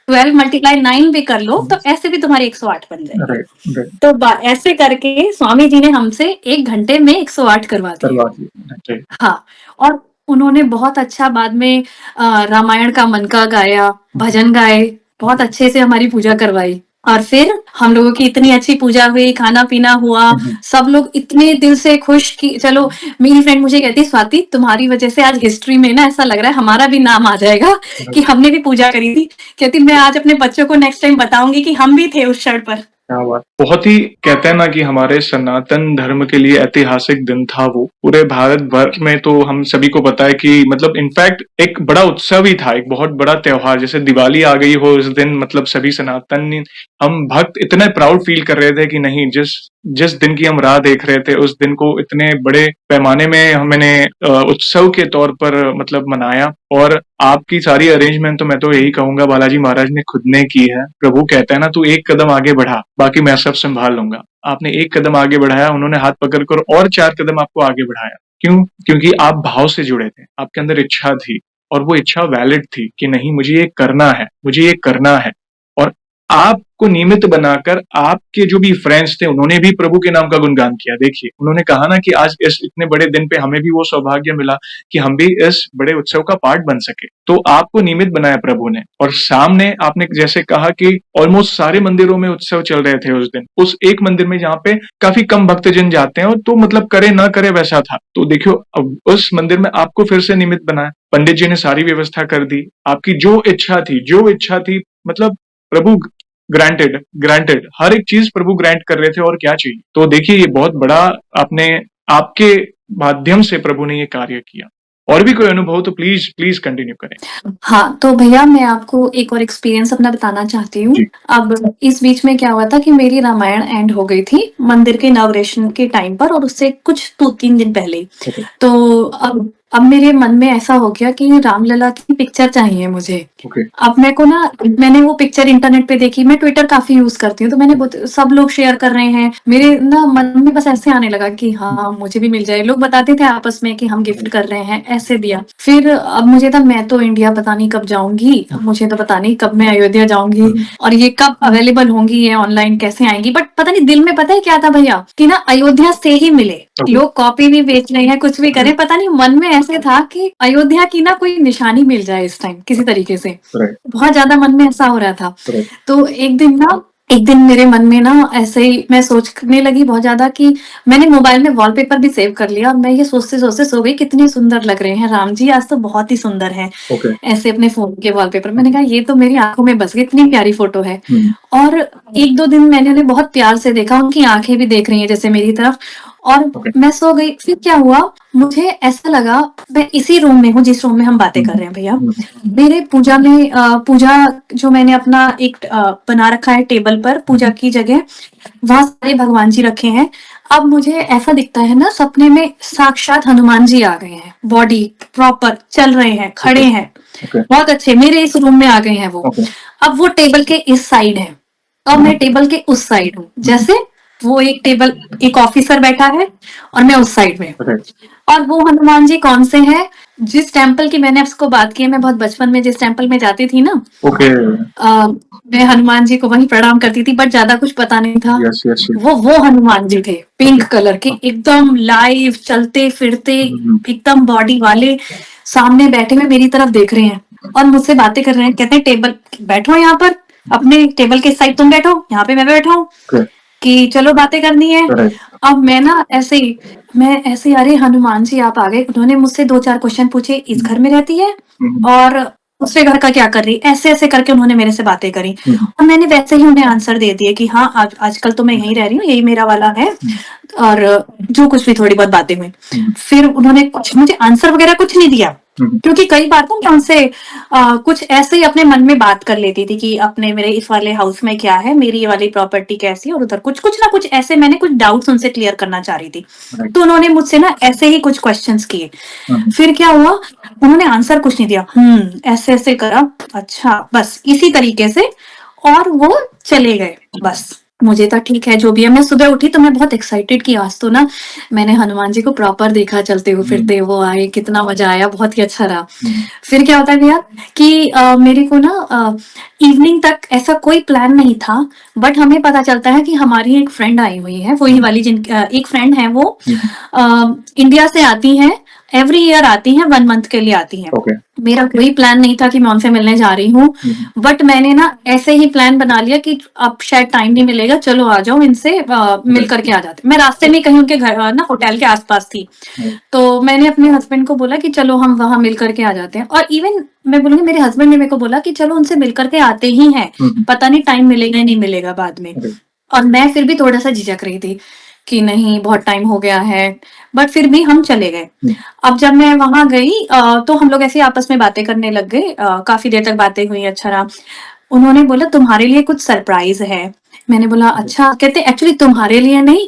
12 × 9 भी कर लो तो ऐसे भी तुम्हारे 108 बन जाएंगे। तो ऐसे करके स्वामी जी ने हमसे 1 घंटे में 108 करवा दिए। हाँ, और उन्होंने बहुत अच्छा बाद में रामायण का मन का गाया, भजन गाए, बहुत अच्छे से हमारी पूजा करवाई। और फिर हम लोगों की इतनी अच्छी पूजा हुई, खाना पीना हुआ, सब लोग इतने दिल से खुश कि चलो। मेरी फ्रेंड मुझे कहती स्वाति तुम्हारी वजह से आज हिस्ट्री में ना ऐसा लग रहा है हमारा भी नाम आ जाएगा कि हमने भी पूजा करी थी। कहती मैं आज अपने बच्चों को नेक्स्ट टाइम बताऊंगी कि हम भी थे उस क्षण पर। क्या बात, बहुत ही कहते हैं ना कि हमारे सनातन धर्म के लिए ऐतिहासिक दिन था वो। पूरे भारत भर में तो हम सभी को पता है कि मतलब इनफैक्ट एक बड़ा उत्सव ही था, एक बहुत बड़ा त्योहार, जैसे दिवाली आ गई हो इस दिन। मतलब सभी सनातन हम भक्त इतने प्राउड फील कर रहे थे कि नहीं, जिस जिस दिन की हम राह देख रहे थे, उस दिन को इतने बड़े पैमाने में हमने उत्सव के तौर पर मतलब मनाया। और आपकी सारी अरेंजमेंट तो मैं तो यही कहूंगा बालाजी महाराज ने खुद ने की है। प्रभु कहता है ना, तू एक कदम आगे बढ़ा, बाकी मैं सब संभाल लूंगा। आपने एक कदम आगे बढ़ाया, उन्होंने हाथ पकड़कर और 4 कदम आपको आगे बढ़ाया। क्यों? क्योंकि आप भाव से जुड़े थे, आपके अंदर इच्छा थी, और वो इच्छा वैलिड थी कि नहीं, मुझे ये करना है, मुझे ये करना है। और आपको निमित्त बनाकर आपके जो भी फ्रेंड्स थे, उन्होंने भी प्रभु के नाम का गुणगान किया। देखिए, उन्होंने कहा ना कि आज इस इतने बड़े दिन पे हमें भी वो सौभाग्य मिला कि हम भी इस बड़े उत्सव का पार्ट बन सके। तो आपको निमित्त बनाया प्रभु ने। और सामने आपने जैसे कहा कि ऑलमोस्ट सारे मंदिरों में उत्सव चल रहे थे उस दिन। उस एक मंदिर में जहाँ पे काफी कम भक्तजन जाते हैं, और तो मतलब करे ना करे वैसा था। तो देखियो, अब उस मंदिर में आपको फिर से निमित्त बनाया। पंडित जी ने सारी व्यवस्था कर दी। आपकी जो इच्छा थी, मतलब प्रभु ग्रांटेड ग्रांटेड, हर एक चीज प्रभु ग्रांट कर रहे थे, और क्या चाहिए। तो देखिए, ये बहुत बड़ा आपने आपके माध्यम से प्रभु ने ये कार्य किया। और भी कोई अनुभव तो प्लीज प्लीज कंटिन्यू करें। हाँ, तो भैया मैं आपको एक और एक्सपीरियंस अपना बताना चाहती हूँ। जी। अब इस बीच में क्या हुआ था कि मेरी रामायण एंड हो गई थी मंदिर के इनॉग्रेशन के टाइम पर, और उससे कुछ 2-3 दिन पहले ही। ओके। तो अब मेरे मन में ऐसा हो गया कि रामलला की पिक्चर चाहिए मुझे। ओके। अब मेरे को ना, मैंने वो पिक्चर इंटरनेट पे देखी। मैं ट्विटर काफ़ी यूज़ करती हूँ, तो मैंने सब लोग शेयर कर रहे हैं। मेरे ना मन में बस ऐसे आने लगा कि हाँ, मुझे भी मिल जाए। लोग बताते थे आपस में कि हम गिफ्ट कर रहे हैं, ऐसे दिया। फिर अब मुझे था, मैं तो इंडिया पता नहीं कब जाऊँगी, मुझे तो पता नहीं कब मैं अयोध्या जाऊँगी, और ये कब अवेलेबल होंगी, ये ऑनलाइन कैसे आएँगी। बट पता नहीं दिल में पता है क्या था भैया, कि ना अयोध्या से ही मिले। लोग कॉपी भी बेच रहे हैं, कुछ भी करें, पता नहीं मन में ऐसे था कि अयोध्या की ना कोई निशानी मिल जाए इस टाइम किसी तरीके से। बहुत ज्यादा मन में ऐसा हो रहा था। तो एक दिन मेरे मन में ना ऐसे ही मैं सोचने लगी बहुत ज्यादा, कि मैंने मोबाइल में वॉलपेपर भी सेव कर लिया। और मैं ये सोचते सोचते सो गई, कितने सुंदर लग रहे हैं राम जी, आज तो बहुत ही सुंदर है। ऐसे अपने फोन के वॉलपेपर, मैंने कहा ये तो मेरी आंखों में बस गई, इतनी प्यारी फोटो है। और 1-2 दिन मैंने उन्हें बहुत प्यार से देखा, उनकी आंखें भी देख रही हैं जैसे मेरी तरफ, और मैं सो गई। फिर क्या हुआ, मुझे ऐसा लगा मैं इसी रूम में हूँ जिस रूम में हम बातें कर रहे हैं भैया। मेरे पूजा में पूजा जो मैंने अपना एक बना रखा है टेबल पर पूजा की जगह, वहां सारे भगवान जी रखे हैं। अब मुझे ऐसा दिखता है ना, सपने में साक्षात हनुमान जी आ गए हैं, बॉडी प्रॉपर चल रहे हैं, खड़े हैं, बहुत अच्छे, मेरे इस रूम में आ गए हैं वो। अब वो टेबल के इस साइड है, और मैं टेबल के उस साइड हूँ। जैसे वो एक ऑफिसर बैठा है और मैं उस साइड में। और वो हनुमान जी कौन से हैं, जिस टेम्पल की मैंने आपको बात की है, मैं बहुत बचपन में जिस टेम्पल में जाती थी ना, मैं हनुमान जी को वहीं प्रणाम करती थी, बट ज्यादा कुछ पता नहीं था। वो हनुमान जी थे, पिंक कलर के, एकदम लाइव, चलते फिरते, एकदम बॉडी वाले, सामने बैठे हुए मेरी तरफ देख रहे हैं और मुझसे बातें कर रहे हैं। कहते हैं टेबल बैठो, यहाँ पर अपने टेबल के साइड तुम बैठो, यहाँ पे मैं बैठा हूँ, कि चलो बातें करनी है। अब मैं ना ऐसे ही, अरे हनुमान जी आप आ गए। उन्होंने मुझसे 2-4 क्वेश्चन पूछे, इस घर में रहती है और दूसरे घर का क्या कर रही, ऐसे ऐसे करके उन्होंने मेरे से बातें करी। और मैंने वैसे ही उन्हें आंसर दे दिए कि हाँ, आजकल तो मैं यहीं रह रही हूँ, यही मेरा वाला है, और जो कुछ भी थोड़ी बहुत बातें हुई। फिर उन्होंने कुछ मुझे आंसर वगैरह कुछ नहीं दिया, क्योंकि कई बार तो मैं उनसे कुछ ऐसे ही अपने मन में बात कर लेती थी कि अपने मेरे इस वाले हाउस में क्या है, मेरी ये वाली प्रॉपर्टी कैसी है, और उधर कुछ ना कुछ ऐसे मैंने कुछ डाउट्स उनसे क्लियर करना चाह रही थी। तो उन्होंने मुझसे ना ऐसे ही कुछ क्वेश्चंस किए। फिर क्या हुआ, उन्होंने आंसर कुछ नहीं दिया, ऐसे ऐसे करा, अच्छा बस इसी तरीके से, और वो चले गए। बस मुझे था ठीक है जो भी है। मैं सुबह उठी तो मैं बहुत एक्साइटेड की, आज तो ना मैंने हनुमान जी को प्रॉपर देखा चलते हुए फिरते, वो आए, कितना मजा आया, बहुत ही अच्छा रहा। फिर क्या होता है भैया कि मेरे को ना इवनिंग तक ऐसा कोई प्लान नहीं था, बट हमें पता चलता है कि हमारी एक फ्रेंड आई हुई है, वही वाली एक फ्रेंड है, वो इंडिया से आती है, एवरी ईयर आती है, 1 मंथ के लिए आती है। मेरा कोई प्लान नहीं था कि मैं उनसे मिलने जा रही हूँ, बट मैंने ना ऐसे ही प्लान बना लिया कि अब शायद टाइम नहीं मिलेगा, चलो आ जाओ, इनसे मिल करके आ जाते। मैं रास्ते में कहीं उनके घर ना होटल के आसपास थी, तो मैंने अपने हस्बैंड को बोला कि चलो हम वहां मिल करके आ जाते हैं। और इवन मैं बोलूंगी, मेरे हस्बैंड ने मेरे को बोला कि चलो उनसे मिल करके आते ही हैं, पता नहीं टाइम मिलेगा नहीं मिलेगा बाद में। और मैं फिर भी थोड़ा सा झिझक रही थी कि नहीं, बहुत टाइम हो गया है, बट फिर भी हम चले गए। अब जब मैं वहां गई तो हम लोग ऐसे आपस में बातें करने लग गए, काफी देर तक बातें हुई, अच्छा रहा। उन्होंने बोला तुम्हारे लिए कुछ सरप्राइज है, मैंने बोला अच्छा, कहते एक्चुअली तुम्हारे लिए नहीं,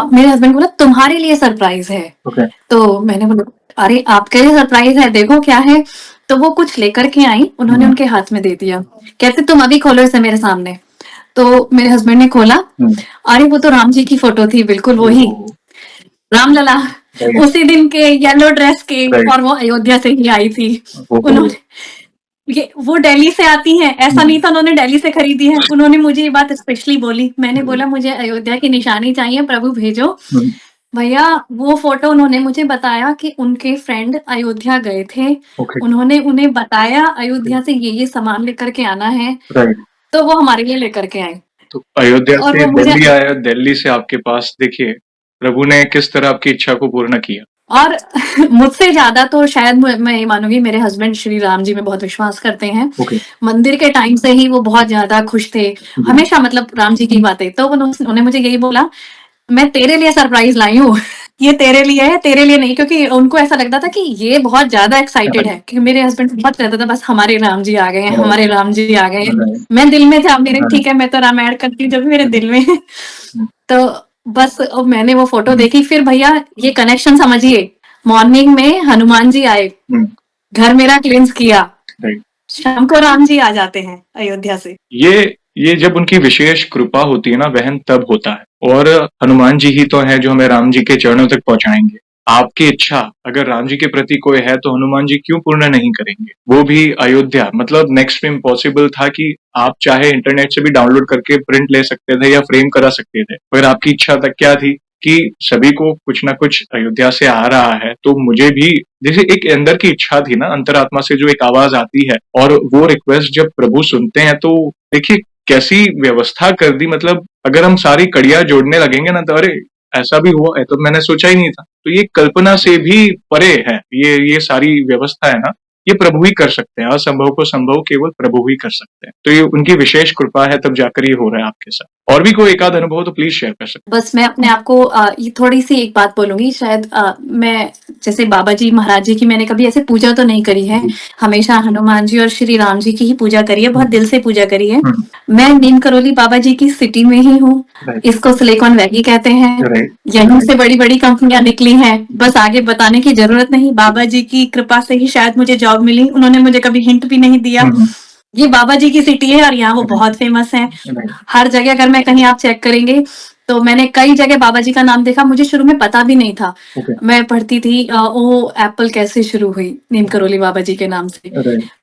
मेरे हस्बैंड बोला तुम्हारे लिए सरप्राइज है। ओके। तो मैंने बोला अरे आपके लिए सरप्राइज है, देखो क्या है। तो वो कुछ लेकर के आई, उन्होंने उनके हाथ में दे दिया, कहते तुम अभी खोलो इसे मेरे सामने। तो मेरे हस्बैंड ने खोला, अरे वो तो राम जी की फोटो थी, बिल्कुल वही रामलला, उसी दिन के येलो ड्रेस के, और वो अयोध्या से ही आई थी। उन्होंने ये वो दिल्ली से आती हैं, ऐसा नहीं था उन्होंने दिल्ली से खरीदी है। उन्होंने मुझे ये बात स्पेशली बोली, मैंने बोला मुझे अयोध्या की निशानी चाहिए, प्रभु भेजो। भैया वो फोटो उन्होंने मुझे बताया कि उनके फ्रेंड अयोध्या गए थे, उन्होंने उन्हें बताया अयोध्या से ये सामान लेकर के आना है, तो वो हमारे लिए लेकर के आए। तो अयोध्या और से वो मुझे दिल्ली आया, दिल्ली से आपके पास, देखिए प्रभु ने किस तरह आपकी इच्छा को पूर्ण किया। और मुझसे ज्यादा तो शायद मैं ये मानूंगी, मेरे हस्बैंड श्री राम जी में बहुत विश्वास करते हैं। मंदिर के टाइम से ही वो बहुत ज्यादा खुश थे, हमेशा मतलब राम जी की बातें। तो उन्होंने मुझे यही बोला, मैं तेरे लिए सरप्राइज लाई हूँ, ये तेरे लिए है, तेरे लिए नहीं। क्योंकि उनको ऐसा लगता था कि ये बहुत ज्यादा एक्साइटेड है, क्योंकि मेरे हस्बैंड बहुत रहता था बस हमारे राम जी आ गए हैं, हमारे राम जी आ गए हैं। मैं दिल में था मेरे, ठीक है मैं तो राम ऐड करती हूँ जब भी मेरे दिल में है। तो बस अब मैंने वो फोटो देखी, फिर भैया ये कनेक्शन समझिए, मॉर्निंग में हनुमान जी आए, घर मेरा क्लींस किया, शाम को राम जी आ जाते हैं अयोध्या से। ये जब उनकी विशेष कृपा होती है ना बहन, तब होता है। और हनुमान जी ही तो हैं जो हमें राम जी के चरणों तक पहुंचाएंगे। आपकी इच्छा अगर राम जी के प्रति कोई है तो हनुमान जी क्यों पूर्ण नहीं करेंगे, वो भी अयोध्या। मतलब नेक्स्ट में इम्पॉसिबल था कि आप चाहे इंटरनेट से भी डाउनलोड करके प्रिंट ले सकते थे या फ्रेम करा सकते थे, पर आपकी इच्छा तक क्या थी कि सभी को कुछ ना कुछ अयोध्या से आ रहा है, तो मुझे भी जैसे एक अंदर की इच्छा थी ना, अंतरात्मा से जो एक आवाज आती है, और वो रिक्वेस्ट जब प्रभु सुनते हैं तो देखिए कैसी व्यवस्था कर दी। मतलब अगर हम सारी कड़ियां जोड़ने लगेंगे ना तो अरे ऐसा भी हुआ है, तो मैंने सोचा ही नहीं था। तो ये कल्पना से भी परे है, ये सारी व्यवस्था है ना, ये प्रभु ही कर सकते हैं। असंभव को संभव केवल प्रभु ही कर सकते हैं। तो ये उनकी विशेष कृपा है, तब जाकर ये हो रहा है आपके साथ। और भी कोई एक आध अनुभव तो प्लीज शेयर कर सकते बस मैं अपने आप को ये थोड़ी सी एक बात बोलूंगी, शायद मैं जैसे बाबा जी महाराज जी की मैंने कभी ऐसे पूजा तो नहीं करी है, हमेशा हनुमान जी और श्री राम जी की ही पूजा करी है, बहुत दिल से पूजा करी है। मैं नीम करौली बाबा जी की सिटी में ही हूँ, इसको सिलिकॉन वैली कहते हैं, यहीं से बड़ी बड़ी कंपनियां निकली हैं, बस आगे बताने की जरूरत नहीं। बाबा जी की कृपा से ही शायद मुझे जॉब मिली, उन्होंने मुझे कभी हिंट भी नहीं दिया। ये बाबा जी की सिटी है और यहाँ वो बहुत फेमस है, हर जगह अगर मैं कहीं आप चेक करेंगे तो मैंने कई जगह बाबा जी का नाम देखा, मुझे शुरू में पता भी नहीं था। मैं पढ़ती थी वो एप्पल कैसे शुरू हुई, नीम करौली बाबा जी के नाम से,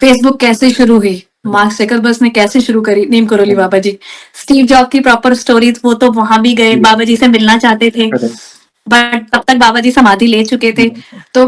फेसबुक कैसे शुरू हुई, मार्क जकरबर्ग ने कैसे शुरू करी, नीम करौली बाबा जी। स्टीव जॉब की प्रॉपर स्टोरी, वो तो वहां भी गए, बाबा जी से मिलना चाहते थे, बट तब तक बाबा जी समाधि ले चुके थे। तो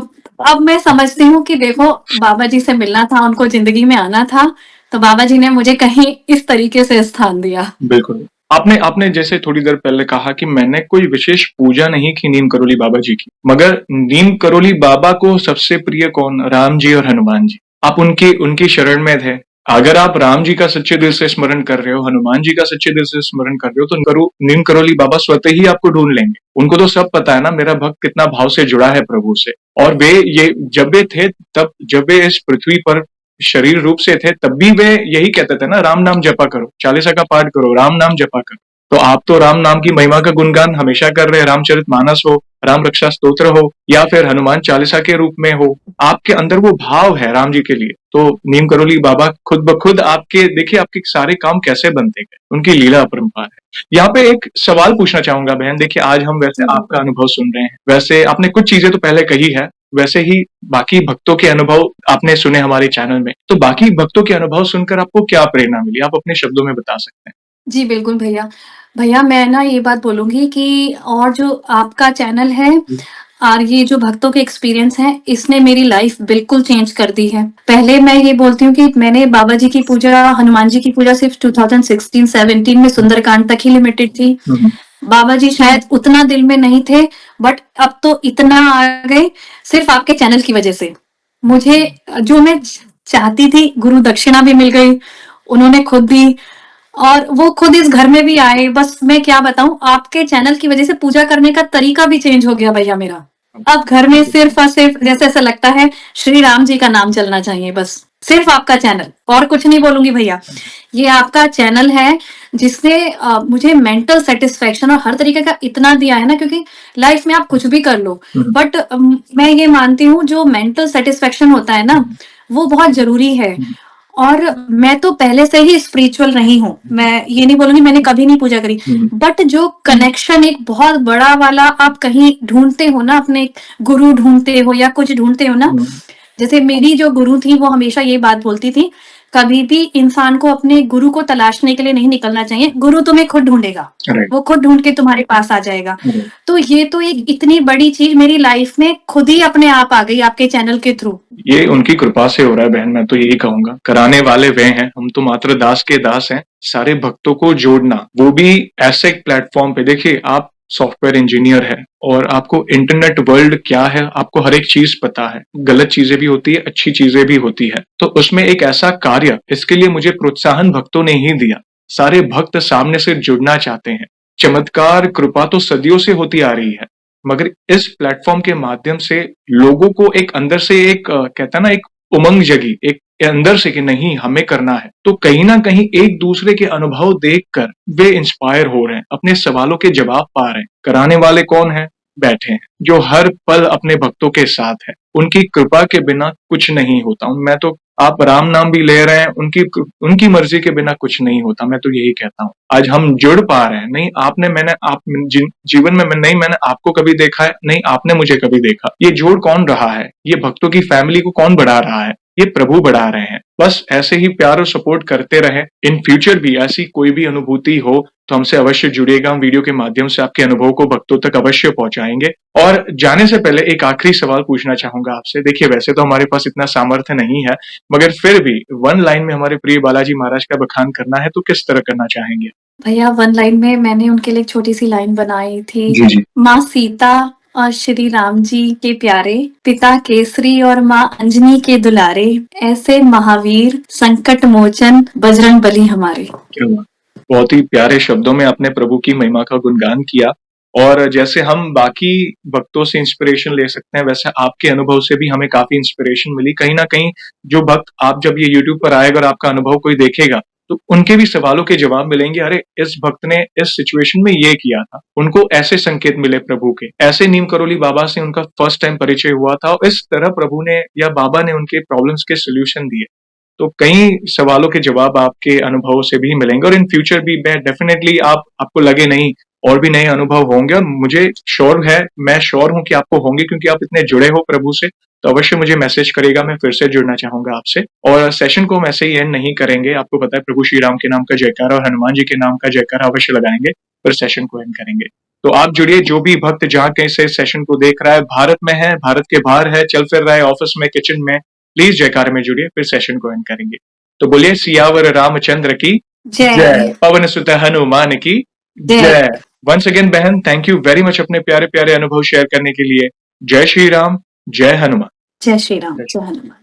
अब मैं समझती हूँ कि देखो बाबा जी से मिलना था, उनको जिंदगी में आना था, तो बाबा जी ने मुझे कहीं इस तरीके से स्थान दिया। बिल्कुल। आपने जैसे थोड़ी देर पहले कहा कि मैंने कोई विशेष पूजा नहीं की नीम करौली बाबा जी की, मगर नीम करौली बाबा को सबसे प्रिय कौन? राम जी और हनुमान जी। आप उनकी शरण में थे। अगर आप राम जी का सच्चे दिल से स्मरण कर रहे हो, हनुमान जी का सच्चे दिल से स्मरण कर रहे हो, तो नीम करौली बाबा स्वतः ही आपको ढूंढ लेंगे। उनको तो सब पता है ना मेरा भक्त कितना भाव से जुड़ा है प्रभु से। और वे ये जब वे थे, तब जब वे इस पृथ्वी पर शरीर रूप से थे, तब भी वे यही कहते थे ना, राम नाम जपा करो, चालीसा का पाठ करो, राम नाम जपा करो। तो आप तो राम नाम की महिमा का गुणगान हमेशा कर रहे हैं, रामचरितमानस हो, राम रक्षा स्तोत्र हो, या फिर हनुमान चालीसा के रूप में हो, आपके अंदर वो भाव है राम जी के लिए। तो नीम करौली बाबा खुद ब खुद आपके, देखिए आपके सारे काम कैसे बनते गए, उनकी लीला अपरंपार है। यहाँ पे एक सवाल पूछना चाहूंगा बहन, देखिए आज हम वैसे आपका अनुभव सुन रहे हैं, वैसे आपने कुछ चीजें तो पहले कही है, वैसे ही बाकी भक्तों के अनुभव आपने सुने हमारे चैनल में, तो बाकी भक्तों के अनुभव सुनकर आपको क्या प्रेरणा मिली, आप अपने शब्दों में बता सकते हैं? जी बिल्कुल भैया। भैया मैं ना ये बात बोलूंगी कि और जो आपका चैनल है और ये जो भक्तों के एक्सपीरियंस है, इसने मेरी लाइफ बिल्कुल चेंज कर दी है। पहले मैं ये बोलती हूँ कि मैंने बाबा जी की पूजा, हनुमान जी की पूजा सिर्फ 2016-17 में सुंदरकांड तक ही लिमिटेड थी। बाबा जी शायद उतना दिल में नहीं थे, बट अब तो इतना आ गए सिर्फ आपके चैनल की वजह से। मुझे जो मैं चाहती थी, गुरु दक्षिणा भी मिल गई, उन्होंने खुद दी, और वो खुद इस घर में भी आए। बस मैं क्या बताऊं, आपके चैनल की वजह से पूजा करने का तरीका भी चेंज हो गया भैया मेरा। अब घर में सिर्फ और सिर्फ जैसे ऐसा लगता है श्री राम जी का नाम चलना चाहिए बस। सिर्फ आपका चैनल, और कुछ नहीं बोलूंगी भैया। ये आपका चैनल है जिसने मुझे मेंटल सेटिस्फेक्शन और हर तरीके का इतना दिया है ना, क्योंकि लाइफ में आप कुछ भी कर लो, बट मैं ये मानती हूँ जो मेंटल सेटिस्फेक्शन होता है ना, वो बहुत जरूरी है। और मैं तो पहले से ही स्पिरिचुअल रही हूँ, मैं ये नहीं बोलूंगी मैंने कभी नहीं पूजा करी, बट जो कनेक्शन एक बहुत बड़ा वाला आप कहीं ढूंढते हो ना, अपने गुरु ढूंढते हो या कुछ ढूंढते हो ना, जैसे मेरी जो गुरु थी वो हमेशा ये बात बोलती थी, कभी भी इंसान को अपने गुरु को तलाशने के लिए नहीं निकलना चाहिए, गुरु तुम्हें खुद ढूंढेगा, राइट। वो खुद ढूंढ के तुम्हारे पास आ जाएगा। तो ये तो एक इतनी बड़ी चीज मेरी लाइफ में खुद ही अपने आप आ गई आपके चैनल के थ्रू। ये उनकी कृपा से हो रहा है बहन, मैं तो यही कहूंगा। कराने वाले वे हैं, हम तो मात्र दास के दास हैं। सारे भक्तों को जोड़ना, वो भी ऐसे एक प्लेटफॉर्म पे। देखिए, आप सॉफ्टवेयर इंजीनियर है और आपको इंटरनेट वर्ल्ड क्या है आपको हर एक चीज पता है। गलत चीजें भी होती है, अच्छी चीजें भी होती है, तो उसमें एक ऐसा कार्य, इसके लिए मुझे प्रोत्साहन भक्तों ने ही दिया। सारे भक्त सामने से जुड़ना चाहते हैं। चमत्कार कृपा तो सदियों से होती आ रही है, मगर इस प्लेटफॉर्म के माध्यम से लोगों को एक अंदर से एक कहता है ना, एक उमंग जगी, एक अंदर से कि नहीं हमें करना है। तो कहीं ना कहीं एक दूसरे के अनुभव देखकर वे इंस्पायर हो रहे हैं, अपने सवालों के जवाब पा रहे हैं। कराने वाले कौन है? बैठे हैं, जो हर पल अपने भक्तों के साथ है। उनकी कृपा के बिना कुछ नहीं होता। मैं तो, आप राम नाम भी ले रहे हैं, उनकी मर्जी के बिना कुछ नहीं होता। मैं तो यही कहता हूँ, आज हम जुड़ पा रहे हैं। नहीं आपने, मैंने, आप जीवन में नहीं मैंने आपको कभी देखा है, नहीं आपने मुझे कभी देखा। ये जोड़ कौन रहा है? ये भक्तों की फैमिली को कौन बढ़ा रहा है? ये प्रभु बढ़ा रहे हैं। बस ऐसे ही प्यार और सपोर्ट करते रहे। इन फ्यूचर भी ऐसी कोई भी अनुभूति हो तो हमसे अवश्य जुड़िएगा। हम वीडियो के माध्यम से आपके अनुभव को भक्तों तक अवश्य पहुंचाएंगे। और जाने से पहले एक आखिरी सवाल पूछना चाहूंगा आपसे। देखिए, वैसे तो हमारे पास इतना सामर्थ्य नहीं है, मगर फिर भी वन लाइन में हमारे प्रिय बालाजी महाराज का बखान करना है तो किस तरह करना चाहेंगे? भैया वन लाइन में मैंने उनके लिए एक छोटी सी लाइन बनाई थी। जी जी। माँ सीता और श्री राम जी के प्यारे, पिता केसरी और माँ अंजनी के दुलारे, ऐसे महावीर संकट मोचन बजरंग बली हमारे। क्या बात। बहुत ही प्यारे शब्दों में आपने प्रभु की महिमा का गुणगान किया। और जैसे हम बाकी भक्तों से इंस्पिरेशन ले सकते हैं, वैसे आपके अनुभव से भी हमें काफी इंस्पिरेशन मिली। कहीं ना कहीं जो भक्त, आप जब ये यूट्यूब पर आएगा और आपका अनुभव कोई देखेगा तो उनके भी सवालों के जवाब मिलेंगे। अरे, इस भक्त ने इस सिचुएशन में ये किया था, उनको ऐसे संकेत मिले प्रभु के, ऐसे नीम करोली बाबा से उनका फर्स्ट टाइम परिचय हुआ था, और इस तरह प्रभु ने या बाबा ने उनके प्रॉब्लम्स के सोल्यूशन दिए। तो कई सवालों के जवाब आपके अनुभव से भी मिलेंगे। और इन फ्यूचर भी मैं डेफिनेटली, आपको लगे नहीं और भी नए अनुभव होंगे, और मुझे श्योर है, मैं श्योर हूं कि आपको होंगे, क्योंकि आप इतने जुड़े हो प्रभु से। तो अवश्य मुझे मैसेज करेगा, मैं फिर से जुड़ना चाहूंगा आपसे। और सेशन को हम ऐसे ही एंड नहीं करेंगे। आपको पता है, प्रभु श्री राम के नाम का जयकारा और हनुमान जी के नाम का जयकारा अवश्य लगाएंगे, फिर सेशन को एंड करेंगे। तो आप जुड़िए, जो भी भक्त जहाँ कहीं से सेशन को देख रहा है, भारत में है, भारत के बाहर है, चल फिर रहा है, ऑफिस में, किचन में, प्लीज जयकारे में जुड़िए, फिर सेशन को एंड करेंगे। तो बोलिए, सियावर रामचंद्र की जय, पवन सुत हनुमान की जय। वंस अगेन बहन, थैंक यू वेरी मच अपने प्यारे प्यारे अनुभव शेयर करने के लिए। जय श्री राम, जय हनुमान। जय श्री राम, जय हनुमान।